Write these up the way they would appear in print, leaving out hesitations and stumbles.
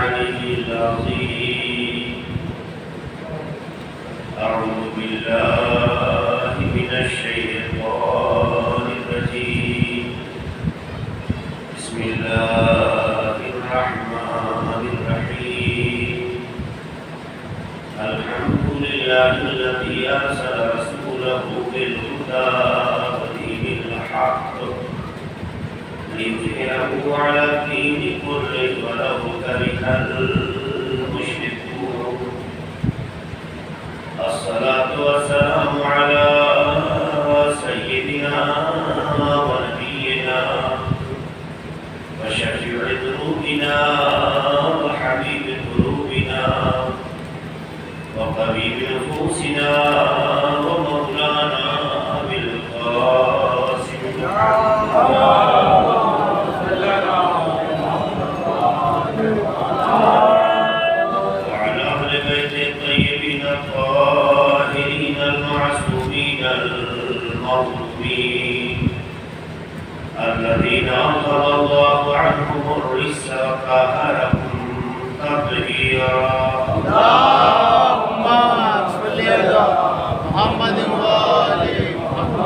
العلي العظيم. أعوذ بالله من الشيطان الرجيم. بسم الله الرحمن الرحيم. الحمد لله الذي أرسل رسوله بالهدى ودين الحق ليظهره على الدين كله ولو كره المشركون. الصلاة والسلام على سيدنا ونبينا وشفيع ذنوبنا وحبيب قلوبنا وطبيب نفوسنا ومولانا أبي القاسم وعلى أهل بيت الطيبين الطاهرين المعصومين المظلومين الذين أنقذ الله عنهم الرجس وطهرهم تطهيرا. اللهم صل على محمد وآل محمد.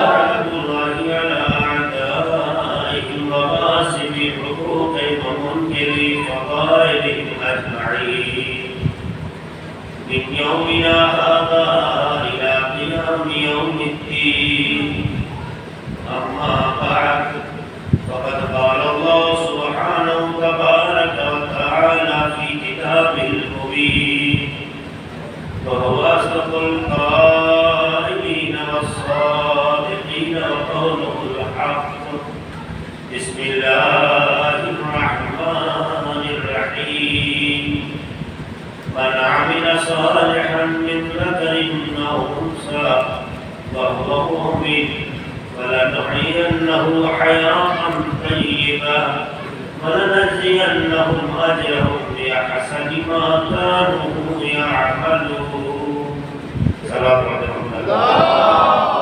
لعنة الله على أعدائهم وغاصب حقوقهم ومنكري فضائلهم أجمعين من يومنا هذا إلى قيام يوم الدين. أما بعد فقد قال الله سبحانه تبارك وتعالى في كتابه المبين وهو أصدق القائلين والصادقين وقوله الحق. بسم الله الرحمن الرحيم. من عمل صالحا من ذكر أو أنثى وهو مؤمن فلنحيينه حياة طيبة ولنجزينهم أجرهم بأحسن ما كانوا يعملون. صلاة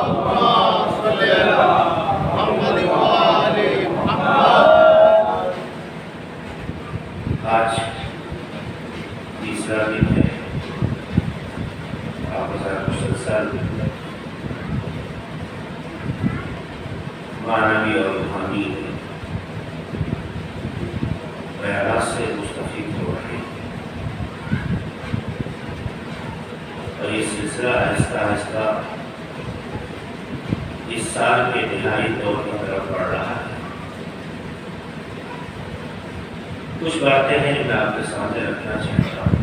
اللهم صل على محمد وآل محمد. آج تیسرا دن ہے. آپ مسلسل معنوی اور روحانی بیانات سے مستفید ہو رہے ہیں اور یہ سلسلہ آہستہ آہستہ اس سال کے نہائی دور کی طرف بڑھ رہا ہے. کچھ باتیں ہیں جو میں آپ کے سامنے رکھنا چاہتا ہوں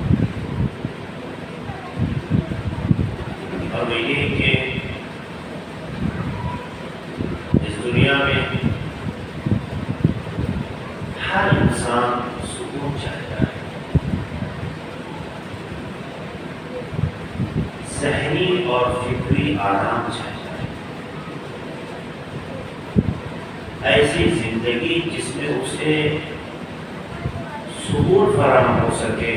اور وہ یہ کہ اس دنیا میں ہر انسان سکون چاہتا ہے، ذہنی اور فکری آرام چاہتا ہے، ایسی زندگی جس میں اسے سکون فراہم ہو سکے،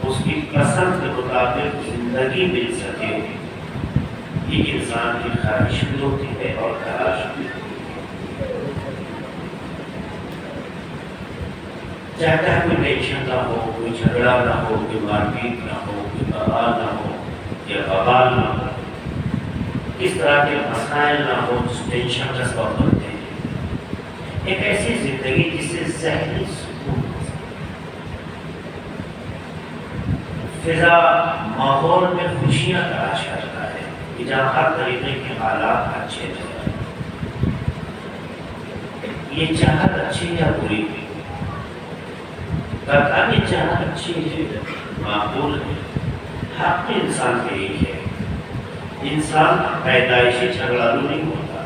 اس کی پسند کے مطابق زندگی مل سکے. یہ انسان کی خواہش بھی ہوتی ہے اور تلاش بھی ہوتی ہے. چاہتا ہے کوئی ٹینشن نہ ہو، کوئی جھگڑا نہ ہو، کوئی مار پیٹ نہ ہو، کوئی بغال نہ ہو یا بغال نہ ہو، اس طرح کے مسائل نہ ہو جس ٹینشن کا سبب بنتے ہیں. ایک ایسی زندگی جس سے ذہنی سکون ہو سکے، فضا ماحول میں خوشیاں تلاش کرتا ہے کہ جہاں ہر طریقے کے حالات اچھے رہیں. یہ چاہت اچھی یا بری کرتا یہ چاہت اچھی ہے، معقول ہے، حق انسان کے ہی ہے. انسان پیدائشی جھگڑالو نہیں ہوتا،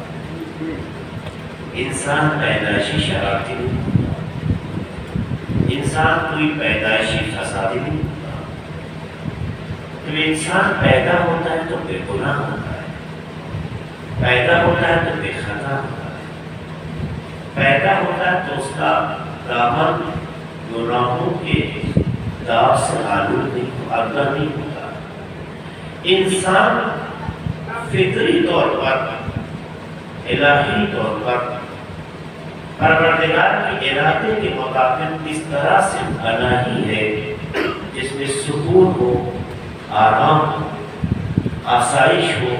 انسان پیدائشی شرارتی نہیں ہوتا، انسان کوئی پیدائشی فسادی نہیں ہوتا. جب انسان پیدا ہوتا ہے تو بے گناہ ہوتا ہے، پیدا ہوتا ہے تو بے خطا ہوتا ہے، پیدا ہوتا ہے تو اس کا دامن گناہوں کے داغ سے آلود نہیں ہوتا. انسان فطری طور پر، الہی طور پر پروردگار کے ارادے کے مطابق اس طرح سے بنا ہی ہے جس میں سکون ہو، آرام ہو، آسائش ہو،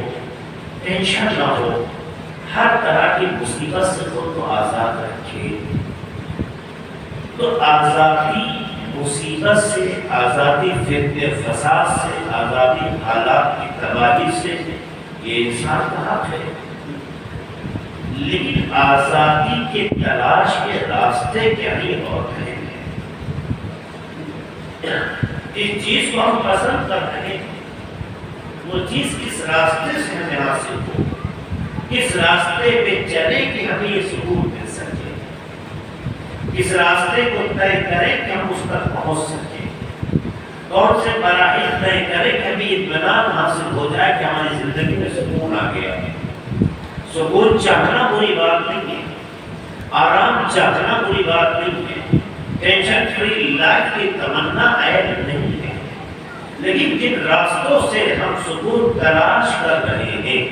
ٹینشن نہ ہو، ہر طرح کی مصیبت سے خود کو آزاد رکھے۔ تو آزادی مصیبت سے، آزادی فتنہ فساد سے، آزادی حالات کی تباہی سے، یہ انسان کا حق ہے۔ لیکن آزادی کے تلاش کے راستے کیا ہی اور کہیں گے؟ اس چیز کو ہم پسند کر رہے ہیں، وہ چیز کس راستے سے ہمیں حاصل ہو، کس راستے پہ چلے کہ ہمیں یہ سکون مل سکے، کس راستے کو طے کریں کہ ہم اس تک پہنچ سکیں، کون سے مراحل طے کریں کہ ہمیں اطمینان حاصل ہو جائے کہ ہماری زندگی میں سکون آ گیا۔ سکون چاہنا بری بات نہیں ہے، آرام چاہنا بری بات نہیں ہے، ٹینشن فری لائف کی تمنا عیب نہیں ہے، لیکن جن راستوں سے ہم سکون تلاش کر رہے ہیں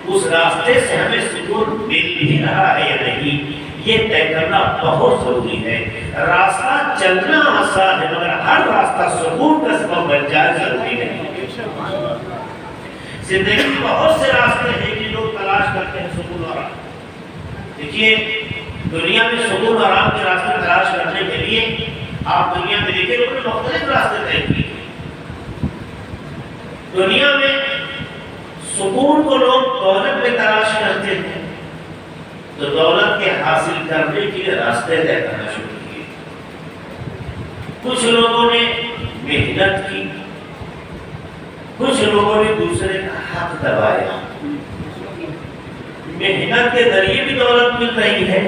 اس راستے سے ہمیں سکون مل بھی رہا ہے یا نہیں، یہ طے کرنا بہت ضروری ہے۔ راستہ چلنا آسان ہے مگر ہر راستہ سکون کا سبب بن جائے ضروری نہیں۔ زندگی میں بہت سے راستے ہیں کہ لوگ تلاش کرتے ہیں سکون اور آرام۔ دیکھیے دنیا میں سکون اور آرام کے راستے تلاش کرنے کے لیے آپ دنیا میں دیکھیں لوگوں نے مختلف راستے طے کیے۔ دنیا میں سکون کو لوگ دولت میں تلاش کرتے ہیں تو دولت کے حاصل کرنے کے لیے راستے طے کرنا شروع کیے۔ کچھ لوگوں نے محنت کی، کچھ لوگوں نے دوسرے کا حق دبایا۔ محنت کے ذریعے بھی دولت مل رہی ہے،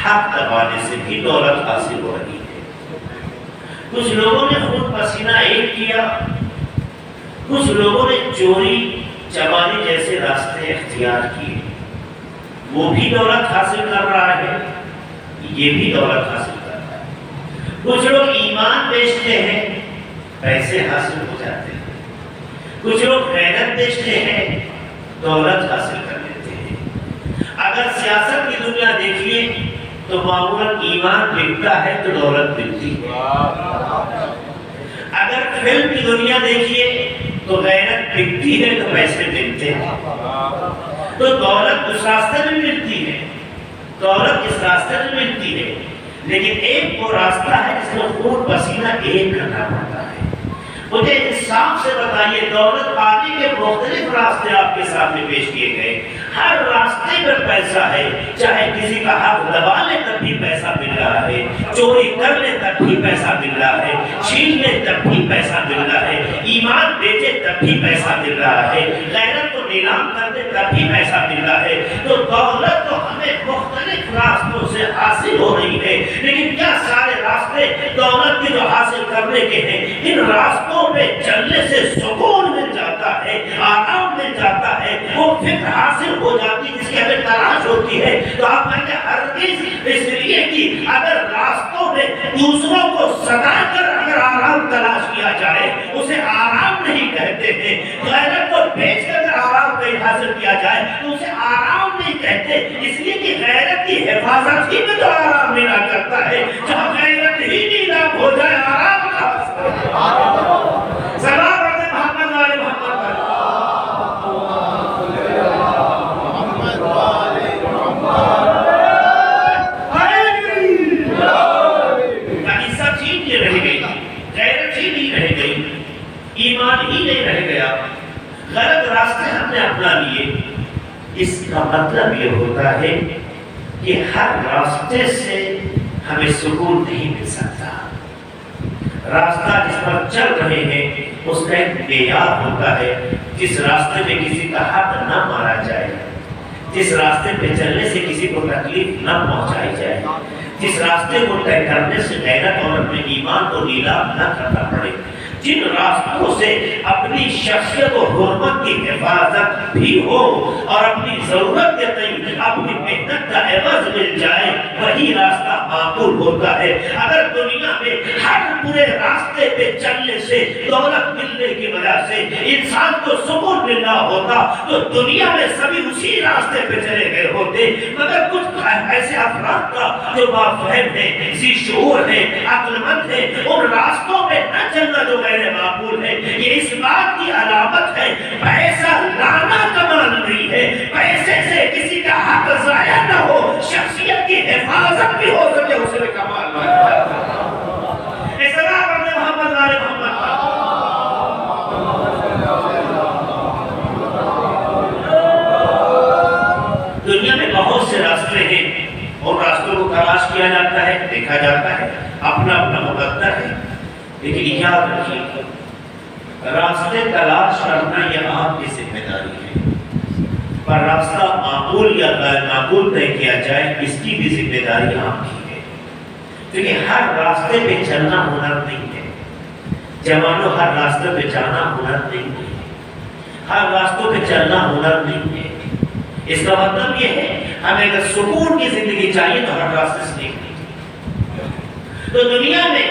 حق دبانے سے بھی دولت حاصل ہو رہی ہے۔ کچھ لوگوں نے خون پسینہ ایک کیا، کچھ لوگوں نے چوری چماری جیسے راستے اختیار کیے، وہ بھی دولت حاصل کر رہا ہے، یہ بھی دولت حاصل کر رہا ہے۔ کچھ لوگ ایمان بیچتے ہیں، پیسے حاصل ہو جاتے ہیں۔ کچھ لوگ غیرت بیچتے ہیں، دولت حاصل کر لیتے ہیں۔ اگر سیاست کی دنیا دیکھیے تو معمولاً ایمان بکتا ہے تو دولت ملتی ہے۔ اگر فلم کی دنیا دیکھیے تو غیرت بکتی ہے تو پیسے ملتے ہیں۔ تو دولت اس راستے میں ملتی ہے، دولت اس راستے میں ملتی ہے، لیکن ایک وہ راستہ ہے جس میں خون پسینہ ایک کرنا پڑتا ہے۔ مجھے انصاف سے بتائیے، دولت پانے کے مختلف راستے آپ کے سامنے پیش کیے گئے، ہر راستے پر پیسہ ہے، چاہے کسی کا حق دبا لے تب بھی پیسہ مل رہا ہے، چوری کر لے تب بھی پیسہ مل رہا ہے، چھین لے تب بھی پیسہ مل رہا ہے، ایمان بیچے تب بھی پیسہ مل رہا ہے، غیرت کو نیلام کر دے تب بھی پیسہ مل رہا ہے۔ تو دولت تو ہمیں مختلف راستوں سے حاصل ہو رہی ہے، لیکن کیا سارے راستے دولت کے جو حاصل کرنے کے ہیں ان راستوں پہ چلنے سے سکون مل جاتا ہے، آرام مل جاتا ہے، وہ فکر حاصل ہو جاتی ہے جس کی ہمیں تلاش ہوتی ہے؟ تو آپ کہتے ہیں ہرگز، اس لیے کہ اگر راستوں میں دوسروں کو ستا کر اگر آرام تلاش کیا جائے اسے آرام نہیں کہتے ہیں، غیرت کو بیچ کر اگر آرام کہیں حاصل کیا جائے تو اسے آرام نہیں کہتے، اس لیے کہ غیرت کی حفاظت ہی میں تو آرام ملا کرتا ہے، جہاں غیرت ہی نیلام ہو جائے آرام کا سلام علیہ محمد والے محمد سب چیز نہیں رہ گئی، غیرت ہی نہیں رہ گئی، ایمان ہی نہیں رہ گیا، غلط راستے ہم نے اپنا لیے۔ اس کا مطلب یہ ہوتا ہے کہ ہر راستے سے ہمیں سکون نہیں مل سکتا۔ راستہ جس پر چل رہے ہیں اس کا ایک معیار ہوتا ہے، جس راستے میں کسی کا حق نہ مارا جائے، جس راستے پہ چلنے سے کسی کو تکلیف نہ پہنچائی جائے، جس راستے کو طے کرنے سے غیرت اور اپنے ایمان کو نیلام نہ کرنا پڑے، جن راستوں سے اپنی شخصیت و حرمت کی حفاظت بھی ہو اور اپنی ضرورت کے تئیں اپنی محنت کا عوض مل جائے وہی راستہ معقول ہوتا ہے۔ اگر دنیا میں ہر برے راستے پہ چلنے سے دولت ملنے کی وجہ سے انسان کو سکون ملنا ہوتا تو دنیا میں سبھی اسی راستے پہ چلے گئے ہوتے، مگر کچھ ایسے افراد کا جو بافہم ہے، ذی شعور ہے، عقل مند ہے، ان راستوں پہ نہ چلنا جو غیر معقول ہے، یہ اس بات کی علامت ہے پیسہ لانا کمال نہیں ہے، پیسے سے کسی کا حق ضائع نہ ہو، شخصیت کی حفاظت بھی ہو سکے، اسے بھی کمال نہیں ہے۔ دنیا میں بہت سے راستے ہیں اور راستوں کو تلاش کیا جاتا ہے، دیکھا جاتا ہے، اپنا اپنا مقدر ہے، لیکن یاد رکھیے راستے تلاش کرنا یہ آپ کی ذمہ داری ہے، پر راستہ معقول یا غیر معقول طے کیا جائے اس کی بھی ذمہ داری آپ کی ہے، کیونکہ ہر راستے پہ چلنا ہنر نہیں ہے جوانوں، ہر راستے پہ جانا ہنر نہیں ہے، ہر راستوں پہ چلنا ہنر نہیں ہے۔ اس کا مطلب یہ ہے ہمیں اگر سکون کی زندگی چاہیے تو ہر راستے سے نکلیں۔ تو دنیا میں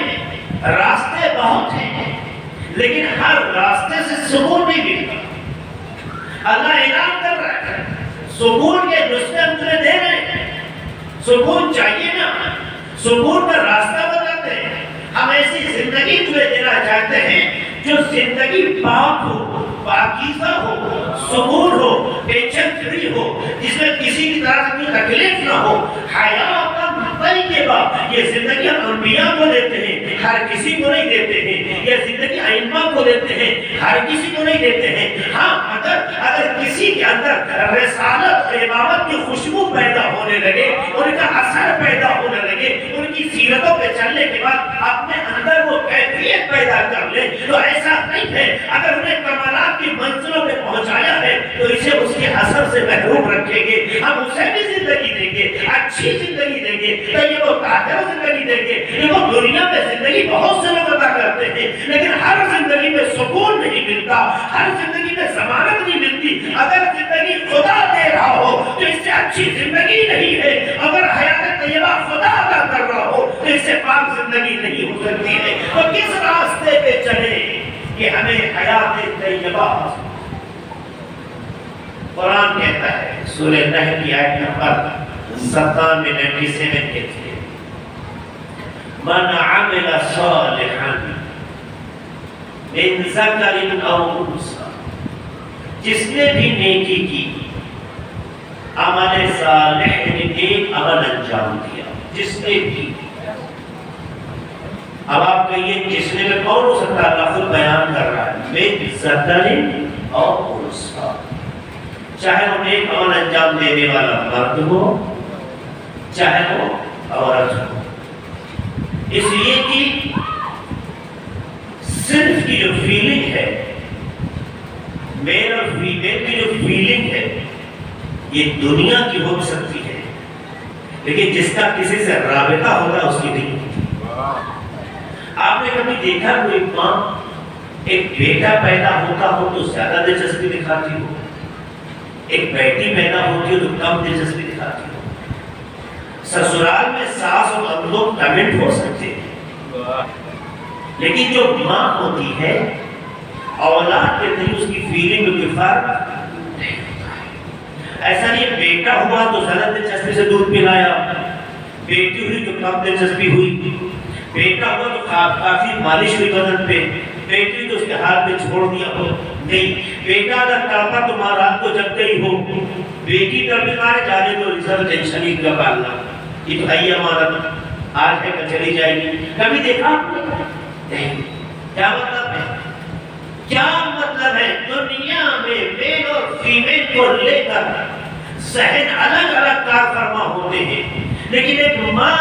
راستے بہت ہیں لیکن ہر راستے سے سکون نہیں ملتا۔ اللہ اعلان کر رہا ہے سکون کے نسخے ہم تمہیں دے رہے ہیں، سکون چاہیے نا، سکون کا راستہ بتاتے ہیں، ہم ایسی زندگی تمہیں دینا چاہتے ہیں جو زندگی پاک ہو، پاکیزہ ہو، سکون ہو، ٹینشن فری ہو، جس میں کسی کی طرح کوئی تکلیف نہ ہو، حیا کا طیبہ۔ یہ زندگی ہم انبیاء کو دیتے ہیں، ہر کسی کو نہیں دیتے ہیں، یہ زندگی ائمہ کو دیتے ہیں، ہر کسی کو نہیں دیتے ہیں۔ ہاں اگر کسی کے اندر رسالت اور امامت کی خوشبو پیدا ہونے لگے، ان کا اثر پیدا ہونے لگے، ان کی سیرتوں پہ چلنے کے بعد اپنے اندر وہ کیفیت پیدا کر لے تو ایسا نہیں ہے اگر انہیں کمالات کی منزلوں پہ پہنچایا ہے تو اسے اس کے اثر سے محروم رکھیں گے، ہم اسے بھی زندگی دیں گے، اچھی زندگی دیں گے، یہ وہ قادر زندگی دیں گے۔ یہ وہ دنیا میں زندگی بہت سے لوگ عطا کرتے ہیں لیکن ہر زندگی میں سکون نہیں ملتا، ہر زندگی میں ضمانت نہیں ملتی۔ اگر زندگی خدا دے رہا ہو تو اس سے اچھی زندگی نہیں ہے، اگر حیات طیبہ خدا عطا کر رہا ہو تو اس سے پاک زندگی نہیں ہو سکتی ہے۔ تو کس راستے پہ چلے کہ ہمیں حیات طیبہ حاصل؟ قرآن کہتا ہے سورہ نحل کی آیت نمبر 97 کے تھے من عمل صالحا من ذکر او انثی، جس نے بھی نیکی کی، عمل صالح نے ایک عمل انجام دیا، جس نے بھی۔ اب آپ کہیے جس نے میں کون ہو سکتا ہے؟ اللہ خود بیان کر رہا ہے من ذکر او انثی، چاہے وہ نیک عمل انجام دینے والا مرد ہو چاہے وہ عورت ہو، اس لیے کہ صرف کی جو فیلنگ ہے، میل اور فیمیل کی جو فیلنگ ہے یہ دنیا کی ہو سکتی ہے لیکن جس کا کسی سے رابطہ ہوگا اس کی نہیں ہوتی۔ آپ نے کبھی دیکھا کوئی ماں ایک بیٹا پیدا ہوتا ہو تو زیادہ دلچسپی دکھاتی ہو، ایک بیٹی پیدا ہوتی ہو تو کم دلچسپی دکھاتی ہو؟ سسرال میں ساس اور نندوں کمنٹ ہو سکتے ہیں لیکن جو ماں ہوتی ہے اولاد کے تئیں اس کی فیلنگ میں کوئی فرق نہیں ہوتا ہے۔ ایسا نہیں بیٹا ہوا تو زیادہ دلچسپی سے دودھ پلایا، بیٹی ہوئی تو کم دلچسپی ہوئی، بیٹا ہوا تو کافی مالش ہوئی بدن پہ، بیٹی تو اس کے ہاتھ میں چھوڑ دیا ہو نہیں، بیٹا اگر تڑپا تو ماں رات کو جگ گئی ہو، بیٹی تڑپے مارے جانے تو ریزرو ٹینشن ہی کا پالنا، یہ تو ہے امانت، آج ہے کہ چلی جائے گی۔ کبھی دیکھا نہیں؟ کیا مطلب ہے؟ کیا مطلب ہے؟ دنیا میں میل اور فیمیل کو لے کر ذہن الگ الگ کار فرما ہوتے ہیں لیکن ایک ماں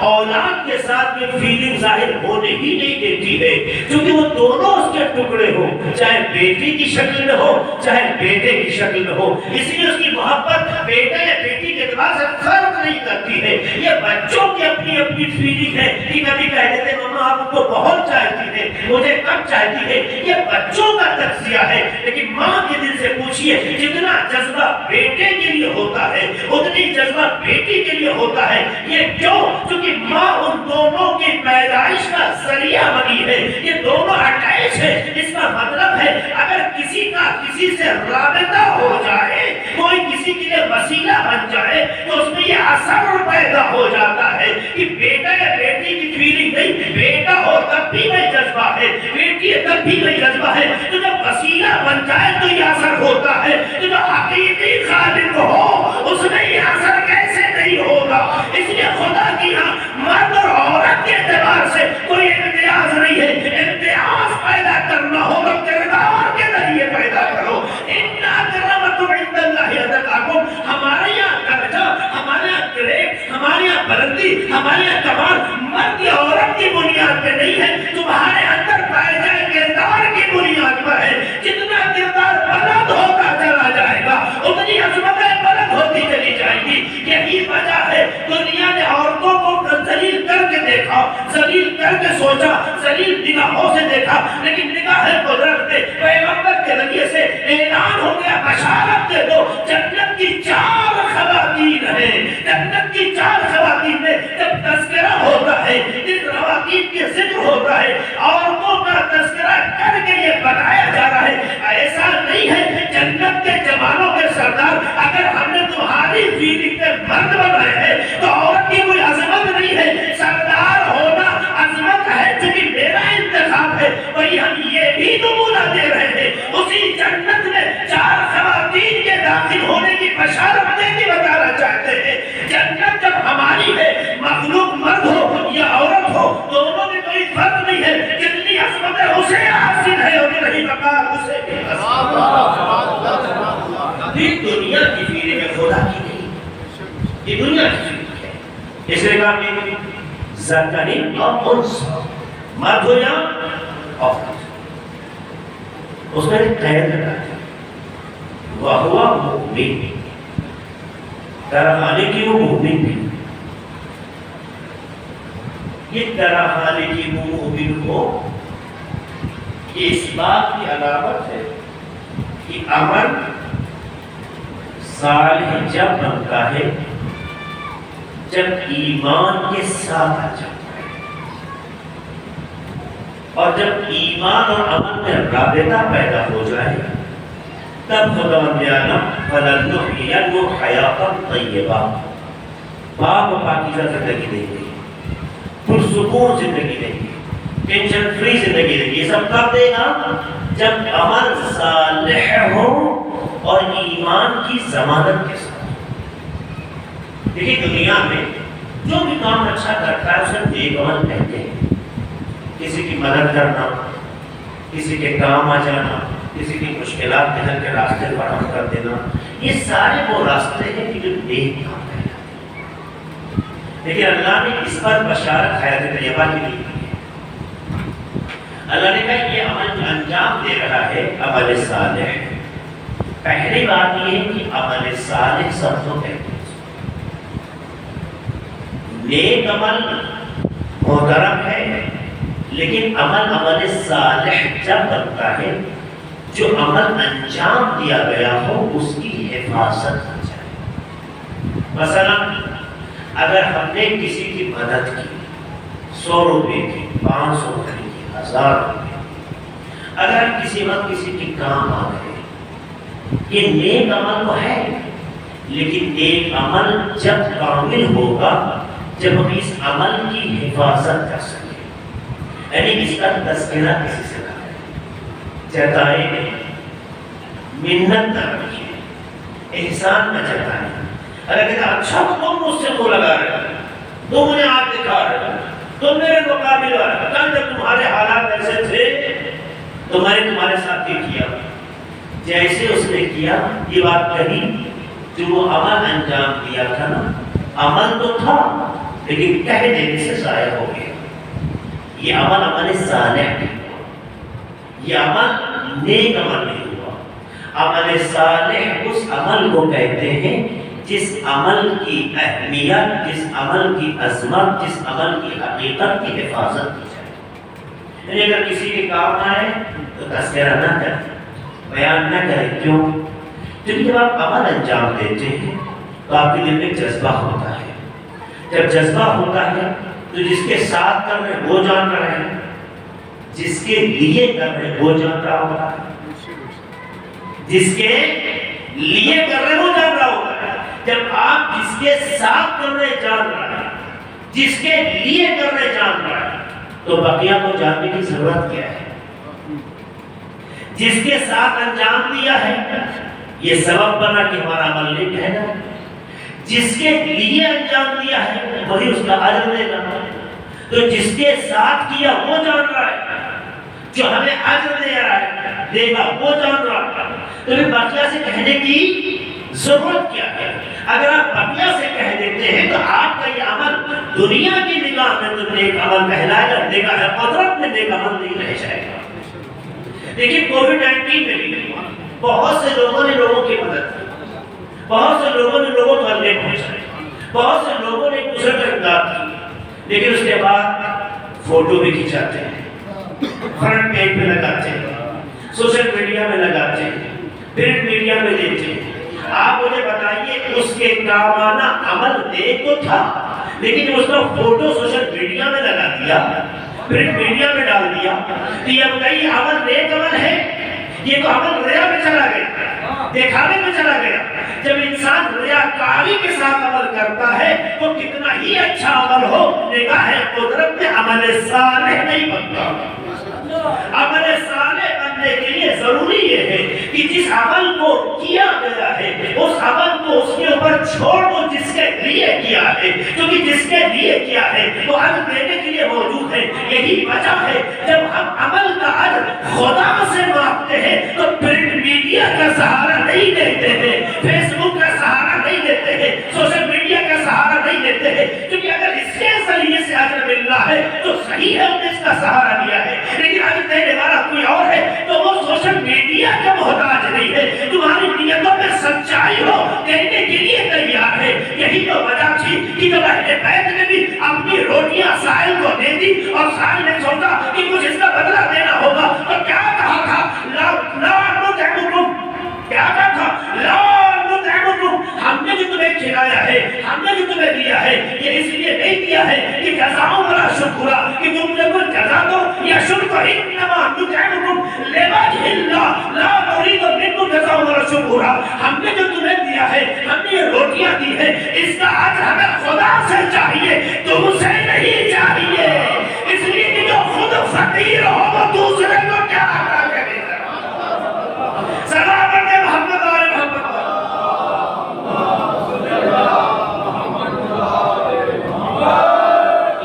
اولاد کے ساتھ میں فیلنگ ظاہر ہونے ہی نہیں دیتی ہے کیونکہ وہ دونوں اس کے ٹکڑے ہو، چاہے بیٹی کی شکل میں ہو چاہے بیٹے کی شکل میں ہو، اس لیے اس کی محبت بیٹے یا بیٹی کے اعتبار سے فرق نہیں کرتی ہے. یہ بچوں کی اپنی اپنی فیلنگ ہے کہ کبھی کہہ دیتے ہیں مما آپ کو بہت چاہتی ہے, مجھے کم چاہتی ہے. یہ بچوں کا تجزیہ ہے. لیکن ماں کے دل سے پوچھئے جتنا جذبہ بیٹے کے لیے ہوتا ہے اتنی جذبہ بیٹی کے لیے ہوتا ہے. یہ کیوں؟ کیونکہ ماں ان دونوں کی پیدائش کا ذریعہ بنی ہے. یہ دونوں اٹیچ ہے. اس کا مطلب ہے اگر کسی کا کسی سے رابطہ ہو جائے, کوئی کسی کے لیے وسیلہ بن جائے تو اس میں یہ اثر پیدا ہو جاتا ہے کہ بیٹا یا بیٹی کی فیلنگ نہیں, بیٹا ہو تب بھی وہی جذبہ ہے, بیٹی ہے تب بھی وہی جذبہ ہے. تو جب وسیلہ بن جائے تو یہ اثر ہوتا ہے. تو جو حقیقی خالق ہو اس میں یہ اثر کیسے نہیں ہوگا؟ اس لیے خدا کی ہاں مرد اور عورت کے اعتبار سے کوئی امتیاز نہیں ہے. امتیاز پیدا کرنا ہو تو کردار کے ذریعے پیدا کرو. ان اکرمکم عند اللہ اتقاکم. ہمارے یہاں درجہ, ہمارے یہاں گریڈ, ہمارے یہاں بلندی, ہمارے یہاں کمال مرد یا عورت کی بنیاد پہ نہیں ہے. تمہارے اندر پائے جائے کردار کی بنیاد پر ہے. جتنا کردار بلند ہوتا چلا جائے گا اتنی عظمتیں بلند ہوتی چلی جائیں گی. یہی وجہ ہے دنیا نے عورتوں کو ذلیل کر کے دیکھا, ذلیل کر کے سوچا, ذلیل نگاہوں سے دیکھا. لیکن نگاہ قدرت نے پیغمبر کے ذریعے سے اعلان ہو گیا, بشارت دے دو جنت کی 4 خواتین ہیں. جنت کی 4 خواتین میں جب تذکرہ ہوتا ہے, جن خواتین کے ذکر ہوتا ہے, عورتوں کا تذکرہ کر کے یہ بتایا جا رہا ہے. ایسا نہیں ہے جنت کے جوانوں کے سردار اگر ہم نے تمہاری فیلنگ کے مرد بنائے ہیں تو عورت کی کوئی عظمت نہیں ہے. سردار ہونا عظمت ہے چونکہ میرا انتخاب ہے. وہی ہم یہ بھی نمونہ دے رہے ہیں. اسی جنت میں 4 خواتین کے داخل ہونے کی بشارت دے کے بتانا چاہتے ہیں. جنت جب ہماری ہے, مخلوق مرد ہو یا عورت ہو, دونوں میں کوئی فرق نہیں ہے. جتنی عظمت ہے اسے حاصل ہے اور نہیں مقام اسے بھی حاصل ہے. دنیا کی فیلنگ ہے, خدا کی نہیں. یہ دنیا کی فیلنگ ہے. اس لیے کہا کہ ذکری اور انثى, مرد ہو یا عورت. اس میں ایک قید لگا ہے, وَهُوَ مُؤْمِنٌ. ترحالی کی وہ مومن بھی, یہ ترحالی کی وہ مومن ہو, یہ اس بات کی علامت ہے کہ عمل صالح جب بنتا ہے جب ایمان کے ساتھ آ جاتا ہے, اور جب ایمان اور عمل میں رابطہ پیدا ہو جائے تب خدا بیانا فَلَنُحْيِيَنَّهُ حَيَاةً طَيِّبَةً. پاک و پاکیزہ زندگی دیں گے, پرسکون زندگی دیں گے, ٹینشن فری زندگی دیں گے. یہ سب کب دے گا؟ جب عمل صالح ہو اور ایمان کی ضمانت کے ساتھ. دیکھیے دنیا میں جو بھی کام اچھا کرتا ہے اسے نیک عمل کہتے ہیں. کسی کی مدد کرنا, کسی کے کام آ جانا, کسی کی مشکلات کے حل کے راستے فراہم کر دینا, یہ سارے وہ راستے ہیں کہ جو نیک کام ہے. لیکن اللہ نے اس پر بشارت حیات طیبہ کی دی ہے. اللہ نے کہا یہ عمل انجام دے رہا ہے عمل صالح. پہلی بات یہ ہے کہ عمل صالح سب کو کہتے ہیں. نیک عمل محترم ہے, لیکن عمل صالح جب بنتا ہے جو عمل انجام دیا گیا ہو اس کی حفاظت ہو جائے. مثلا اگر ہم نے کسی کی مدد کی, 100 روپے کی, 500 روپے کی, 1000 روپے, اگر کسی وقت کسی کے کام آ گئے, یہ نیک عمل تو ہے, لیکن نیک عمل جب کامل ہوگا جب ہم اس عمل کی حفاظت کر سکیں. یعنی اس کا تذکرہ کسی سے کریں, جتائیں نہیں, منت نہ رکھیں, احسان نہ جتائیں. اگر کہتا اچھا تم مجھ سے وہ لگا رہے ہو, تم مجھے آپ دکھا رہے ہو, تم میرے مقابل آ رہے ہو, کل جب تمہارے حالات ایسے تھے تمہارے ساتھ یہ کیا, جیسے اس نے کیا یہ بات کہی, جو وہ عمل انجام دیا تھا نا, عمل تو تھا لیکن کہہ دینے سے ضائع ہو گیا. یہ عمل صالح نہیں ہوا, یہ عمل نیک عمل نہیں ہوا. عمل صالح اس عمل کو کہتے ہیں جس عمل کی اہمیت، جس عمل کی عظمت، جس عمل کی حقیقت کی حفاظت کی جائے۔ یعنی اگر کسی کے کام آئے تو تذکرہ نہ کریں، بیان نہ کریں۔ کیوں؟ کیونکہ جب آپ عمل انجام دیتے ہیں تو آپ کے دل میں جذبہ ہوتا ہے۔ جب جذبہ ہوتا ہے تو جس کے ساتھ کر رہے وہ جان رہے ہیں، جس کے لیے کر رہے وہ جان رہا ہوتا ہے، جس کے لیے کر رہے وہ جان رہا ہوتا ہے۔ جب آپ جس کے ساتھ کر رہے جان رہے ہیں، جس کے لیے کر رہے جان رہے ہیں، تو بقیہ کو جاننے کی ضرورت کیا ہے؟ جس کے ساتھ انجام دیا ہے یہ سبب بنا کہ ہمارا عمل نیک ہے نا، جس کے لیے انجام دیا ہے وہی اس کا اجر دے گا۔ تو جس کے ساتھ کیا وہ جان رہا ہے، جو ہمیں اجر دے رہا ہے دے گا وہ جان رہا ہے۔ تو پھر بقیہ سے کہنے کی ضرورت کیا ہے؟ اگر آپ بقیہ سے کہہ دیتے ہیں تو آپ کا یہ عمل دنیا کی نگاہ میں تو نیک عمل کہلائے گا، نگاہ قدرت میں نیک عمل نہیں رہ جائے گا۔ لیکن کووڈ-19 میں بھی بہت سے لوگوں نے لوگوں کی مدد کی، بہت سے لوگوں نے لوگوں کو حلے پہنچائے، بہت سے لوگوں نے ایک دوسرے کا امداد کی، لیکن اس کے بعد فوٹو بھی کھینچاتے ہیں، فرنٹ پیج پہ لگاتے ہیں، سوشل میڈیا میں لگاتے ہیں، پرنٹ میڈیا میں دیتے ہیں۔ آپ مجھے بتائیے اس کے کامانہ عمل نیک تو تھا، لیکن جب اس کا فوٹو سوشل میڈیا میں لگا دیا، پرنٹ میڈیا میں ڈال دیا، تو یہ اب کئی عمل نیک عمل ہے، یہ تو عمل ریا میں چلا گیا، دکھانے میں چلا گیا۔ جب انسان ریاکاری کے ساتھ عمل کرتا ہے تو کتنا ہی اچھا عمل ہو، نگاہ قدرت میں عمل صالح نہیں بنتا۔ عمل صالح بننے کے لیے ضروری یہ ہے کہ جس عمل کو کیا گیا ہے اس عمل کو اس کے اوپر چھوڑ دو جس کے لیے کیا ہے، کیونکہ جس کے لیے کیا ہے وہ اجر دینے کے لیے موجود ہے۔ یہی وجہ ہے جب ہم عمل کا اجر خدا سے مانگتے ہیں تو پرنٹ میڈیا کا سہارا نہیں لیتے ہیں، فیس بک کا سہارا نہیں لیتے ہیں، سوشل میڈیا کا سہارا نہیں لیتے ہیں، کیونکہ اگر اس کے ذریعے سے اجر مل رہا ہے تو صحیح ہے، ہم نے اس کا سہارا لیا ہے۔ لیکن اگر دینے والا کوئی اور ہے تو وہ سوشل میڈیا کا محتاج نہیں ہے، تمہاری نیتوں میں سچائی ہو دینے کے لیے تیار ہے۔ یہی تو وجہ تھی کہ جب اہل بیت نے بھی اپنی روٹیاں سائل کو دے دی اور سائل نے سوچا کہ کچھ اس کا بدلہ دینا ہوگا تو کیا کہا تھا؟ لا نطعمکم، کیا کہا تھا؟ لا نطعمکم، ہم نے جو تمہیں کھلایا ہے، ہم نے جو تمہیں دیا ہے، یہ اس لیے نہیں دیا ہے کہ جزاؤ ولا شکرا، کہ تم مجھے کوئی جزا دو یا شکر، انما نطعمکم لوجہ اللہ لا نريد منکم جزاء ولا شکرا۔ ہم نے جو تمہیں دیا ہے، ہم نے یہ روٹیاں دی ہے، اس کا اجر ہمیں خدا سے چاہیے، تم سے نہیں چاہیے، اس لیے کہ جو خود فقیر ہو وہ دوسرے کو کیا عطا کرے گا۔ سلام محمد اور محمد،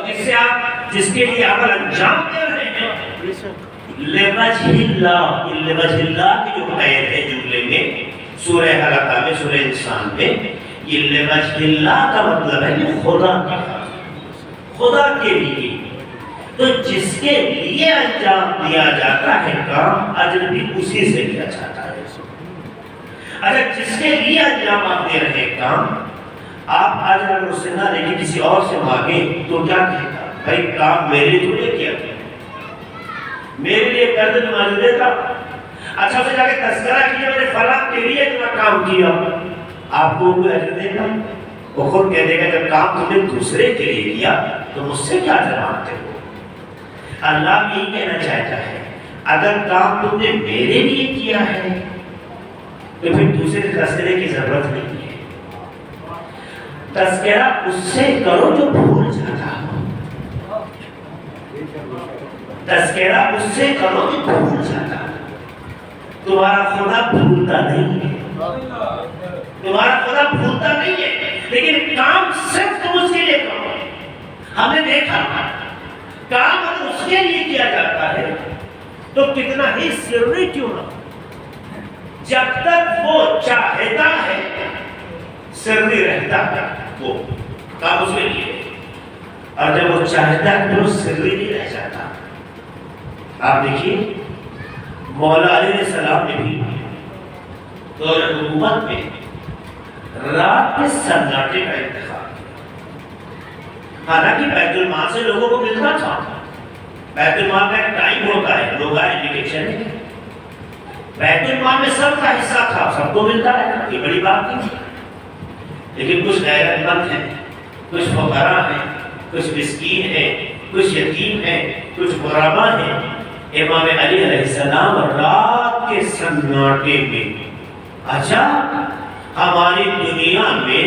جس سے آپ جس کے لیے عمل انجام دے رہے ہیں لوجہ اللہ، لوجہ اللہ کی جو قید ہے جملے میں سورہ حلقہ میں، سورہ انسان میں، یہ لوجہ اللہ کا مطلب ہے کہ خدا کے لیے۔ تو جس کے لیے انجام دیا جاتا ہے کام، اجر بھی اسی سے لیا جاتا ہے۔ اگر جس کے لیے انجام آپ دے رہے کام، آپ اجر اگر اس سے نہ لے کے کسی اور سے مانگیں تو کیا کہے گا؟ بھائی کام میرے لیے کیا کیا، میرے لیے کر دے تو مجھے دیتا۔ اچھا سے جا کے تذکرہ کیا میں نے فلاں کے لیے اتنا کام کیا، آپ کو کوئی اجر دے گا؟ وہ خود کہہ دے گا جب کام تم نے دوسرے کے لیے کیا تو مجھ سے کیا جواب ہو؟ اللہ بھی کہنا چاہتا ہے اگر کام تم نے میرے لیے کیا ہے تو پھر دوسرے تذکرے کی ضرورت نہیں ہے۔ تذکرہ اس سے کرو جو بھول جاتا ہو، تذکرہ اس سے کرو جو بھول جاتا ہو۔ تمہارا خدا بھولتا نہیں ہے، تمہارا خدا بھولتا نہیں ہے، لیکن کام صرف تم اس کے لیے کرو۔ ہم نے دیکھا کام اگر اس کے لیے کیا جاتا ہے تو کتنا ہی سری کیوں نہ، جب تک وہ چاہتا ہے سری رہتا ہے وہ کام اس کے لیے، اور جب وہ چاہتا ہے تو سری نہیں رہ جاتا۔ آپ دیکھیے مولا علیہ السلام نے بھی دور حکومت میں رات کے سناٹے کا انتخاب، حالانکہ بیت المال سے لوگوں کو ملنا تھا، بیت المال کا ایک ٹائم ہوتا ہے، لوگ آئے لے کے چلے گئے، بیت المال میں سب کا حصہ تھا، سب کو ملتا ہے، یہ بڑی بات نہیں تھی، لیکن کچھ غیرت مند ہیں، کچھ فقراء ہیں، کچھ مسکین ہیں، کچھ یتیم ہیں، کچھ غربا ہیں۔ امام علی علیہ السلام رات کے سناٹے میں، اچھا ہماری دنیا میں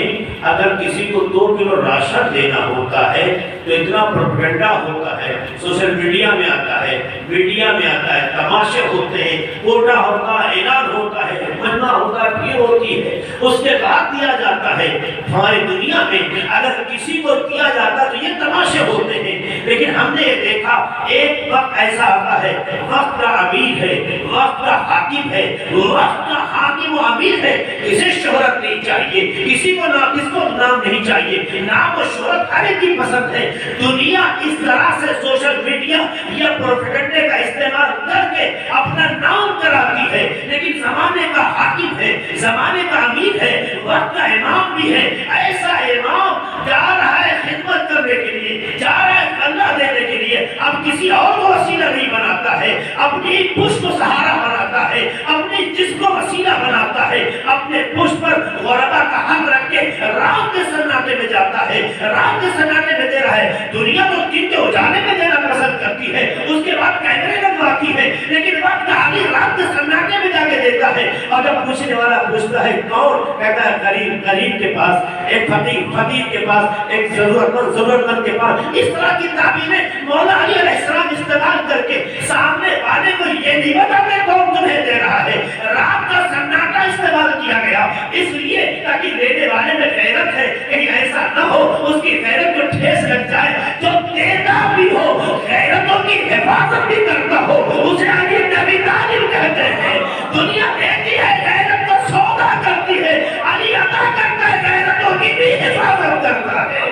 اگر کسی کو 2 کلو راشن دینا ہوتا ہے تو اتنا پروپیگنڈا ہوتا ہے، سوشل میڈیا میں آتا ہے، میڈیا میں آتا ہے، تماشے ہوتے ہیں، کوٹا ہوتا ہے، اعلان ہوتا ہے، مہمہ ہوتا ہے، بھیڑ ہوتی ہے، اس کے بعد دیا جاتا ہے۔ ہماری دنیا میں اگر کسی کو دیا جاتا تو یہ تماشے ہوتے ہیں، لیکن ہم نے یہ دیکھا ایک وقت ایسا آتا ہے، وقت کا امیر ہے، وقت کا حاکم ہے، وقت کا حاکم و امیر ہے، اسے شہرت نہیں چاہیے، کسی کو نام نہیں چاہیے، نام و شہرت ہر ایک کی پسند ہے۔ دنیا اس طرح سے سوشل میڈیا یا پروپیگنڈے کا استعمال کر کے اپنا نام کراتی ہے، لیکن زمانے کا حاکم ہے، زمانے کا امیر ہے، وقت کا امام بھی ہے۔ ایسا امام جا رہا ہے خدمت کرنے کے لیے، جا رہا ہے اللہ دینے کے لیے، اب کسی اور کو وسیلہ نہیں بناتا ہے، اپنی پشت کو سہارا بناتا ہے، اپنی جسم کو وسیلہ بناتا ہے، اپنے پشت پر غربا کا حق رکھ کے رات کے سناٹے میں جاتا ہے، رات کے سناٹے میں دے رہا ہے۔ دنیا تو دن کے اجالے میں دینا پسند کرتی ہے، اس کے بعد کیمرے لگواتی ہے، لیکن وقت کا علی رات کے سناٹے میں جا کے دیتا ہے۔ اور جب پوچھنے والا پوچھتا ہے کون، کہتا ہے غریب کے پاس، ایک فقیر کے پاس، ایک ضرورت مند کے پاس۔ اس طرح کی تعبیریں مولا علی علیہ السلام استعمال کر کے سامنے والے کو یہ نہیں بتاتے کون تمہیں دے رہا ہے، رات کا سناٹا استعمال کیا گیا اس لیے تاکہ دینے والے میں غیرت ہے، کہیں ایسا نہ ہو اس کی غیرت کو ٹھیس لگ جائے، جو دیتا بھی ہو غیرتوں کی حفاظت بھی کرتا ہو، اسے علی نبی طالب کہتے ہیں۔ دنیا دیتی ہے غیرت کو سودا کرتی ہے، علی عطا کرتا ہے غیرتوں کی بھی حفاظت کرتا ہے۔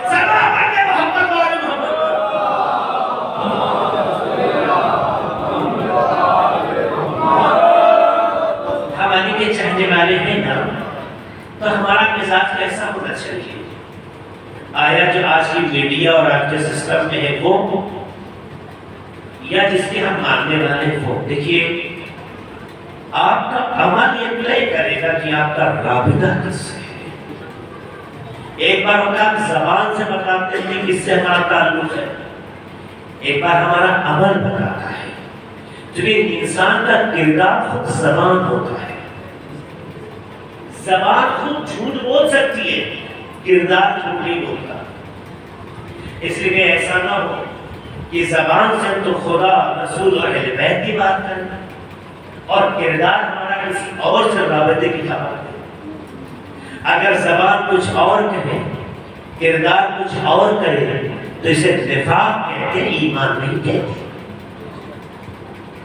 صلوات محمد و آل محمد۔ ہم علی کے چاہنے والے ہیں نا، تو ہمارا مزاج کیسا ہونا چاہیے؟ آیا جو آج کی میڈیا اور آج کے سسٹم میں ہے وہ، یا جس کے ہم ماننے والے ہیں وہ؟ دیکھیے آپ کا عمل یہ طے کرے گا کہ آپ کا رابطہ کس سے ہے۔ ایک بار ہوتا ہم زبان سے بتاتے ہیں کس سے ہمارا تعلق ہے، ایک بار ہمارا عمل بتاتا ہے، کیونکہ انسان کا کردار خود زبان ہوتا ہے۔ زبان خود جھوٹ بول سکتی ہے، کردار جھوٹ نہیں بولتا۔ اس لیے ایسا نہ ہو کہ زبان سے تو خدا رسول اور اہل بیت کی بات کرنا اور کردار ہمارا کسی اور سے رابطے کی خبر ہے۔ اگر زبان کچھ اور کہے، کردار کچھ اور کرے تو اسے نفاق کہتے ہیں، ایمان نہیں کہتے۔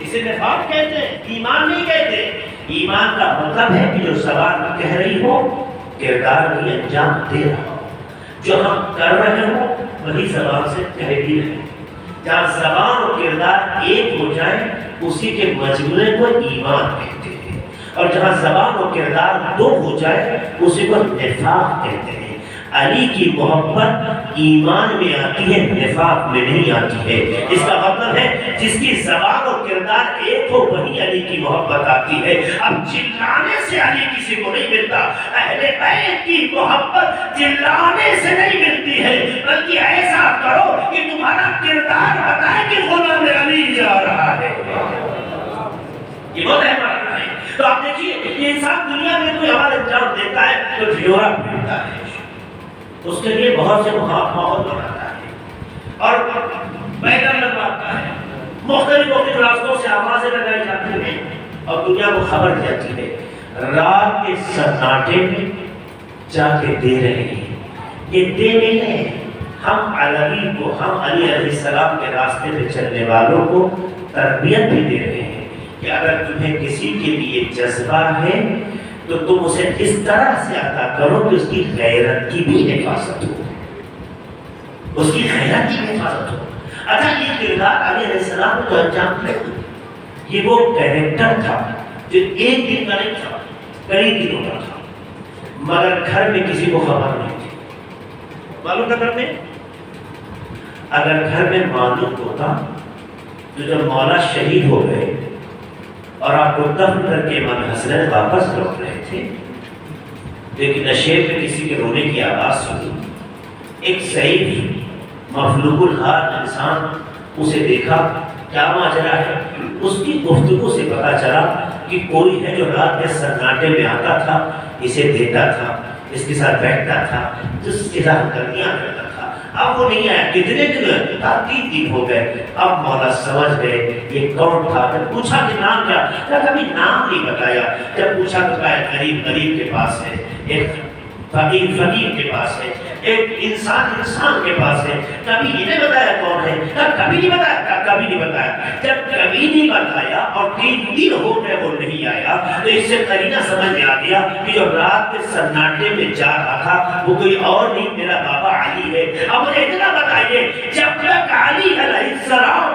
اسے نفاق کہتے ہیں، ایمان نہیں کہتے۔ ایمان کا مطلب ہے کہ جو زبان کہہ رہی ہو کردار بھی انجام دے رہا ہو، جو ہم کر رہے ہو وہی زبان سے کہہ بھی رہے۔ جہاں زبان اور کردار ایک ہو جائے اسی کے مجموعے کو ایمان کہتے ہیں، اور جہاں زبان اور کردار دو ہو جائے اسی کو نفاق کہتے ہیں۔ علی کی محبت ایمان میں آتی ہے، نفاق میں نہیں آتی ہے۔ اس کا مطلب ہے جس کی زبان اور کردار ایک ہو وہی علی کی محبت آتی ہے۔ اب چلانے سے علی کسی کو نہیں ملتا، اہل بیت کی محبت چلانے سے نہیں ملتی ہے، بلکہ ایسا کرو کہ تمہارا کردار بتائے کہ غلام علی جا رہا ہے۔ یہ بہت اہم بات ہے۔ تو آپ دیکھیے یہ انسان دنیا میں کوئی ہمارا انجام دیتا ہے تو ڈھیورا پھیرتا ہے، اس کے لیے بہت سے ماحول بناتا ہے اور بینر لگواتا ہے، مختلف راستوں سے آوازیں لگائی جاتی ہیں اور دنیا کو خبر جاتی ہے۔ رات کے سناٹے میں جا کے دے رہے ہیں، یہ دے نہیں رہے، ہم علوی کو، ہم علی علیہ السلام کے راستے پہ چلنے والوں کو تربیت بھی دے رہے ہیں کہ اگر تمہیں کسی کے لیے جذبہ ہے تو تم اسے اس طرح سے عطا کرو کہ اس کی غیرت کی بھی حفاظت ہو، اس کی غیرت کی حفاظت ہو۔ اچھا یہ کردار علی علیہ السلام کو انجام دے، یہ وہ کیریکٹر تھا جو ایک دن کا نہیں تھا، کئی دنوں کا تھا۔ مگر گھر میں کسی کو خبر نہیں تھی. معلوم تھا گھر میں؟ اگر گھر میں معلوم ہوتا تو جب مولا شہید ہو گئے اور آپ کو دفن کر کے امام حسنین واپس لوٹ رہے تھے، لیکن نشیب میں کسی کے رونے کی آواز سنی. ایک ضعیف مفلوق الحال انسان اسے دیکھا، کیا ماجرا ہے؟ اس کی گفتگو سے پتا چلا کہ کوئی ہے جو رات کے سناٹے میں آتا تھا، اسے دیتا تھا، اس کے ساتھ بیٹھتا تھا، جس کے ساتھ گرمیاں کرتا تھا. اب وہ نہیں آیا. کتنے دن؟ 3 دن ہو گئے. اب مولا سمجھ گئے یہ کون تھا. جب پوچھا کہ نام کیا، کبھی نام نہیں بتایا. جب پوچھا تو کہا غریب غریب کے پاس ہے، ایک فقیر فقیر کے پاس ہے، ایک انسان انسان کے پاس ہے. کبھی یہ نہیں بتایا کون ہے، کبھی نہیں بتایا، کبھی نہیں بتایا. جب کبھی نہیں بتایا اور 3 دن ہو گئے وہ نہیں آیا تو اس سے قرینہ سمجھ میں آ گیا کہ جو رات کے سناٹے میں جا رہا تھا وہ کوئی اور نہیں، میرا بابا علی ہے. اب مجھے اتنا بتائیے، جب تک علی علیہ السلام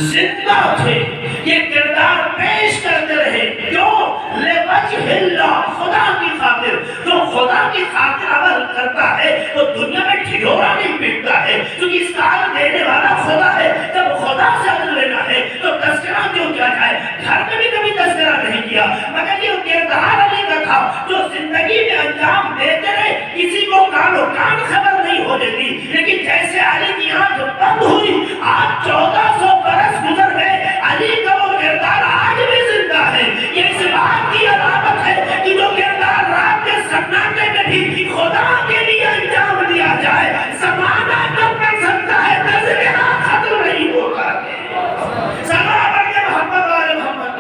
زندہ تھے یہ کردار پیش کرتے رہے. کیوں؟ لوجہ اللہ، خدا کی خاطر. جو خدا کی خاطر عمل کرتا ہے وہ دنیا میں ٹھڈورا نہیں پیٹتا ہے، کیونکہ اس کا عمل دینے والا خدا ہے. جب خدا سے عمل لینا ہے تو تذکرہ کیوں کیا جائے؟ گھر میں بھی کبھی تذکرہ نہیں کیا، مگر یہ کردار علی کا تھا جو زندگی میں انجام دیتے رہے. کسی کو کانو کان خبر نہیں ہو دیتی، لیکن جیسے علی کی آنکھ بند ہوئی، آج 1400 برس گزر گئے، علی کا وہ کردار آج بھی زندہ ہے. یہ اس بات کی علامت ہے کہ جو کردار رات کے سناٹے میں بھی خدا کے لیے انجام دیا جائے، زمانہ کب کر سکتا ہے، تذکرہ ختم نہیں ہوگا. سلام علیہ محمد والے محمد.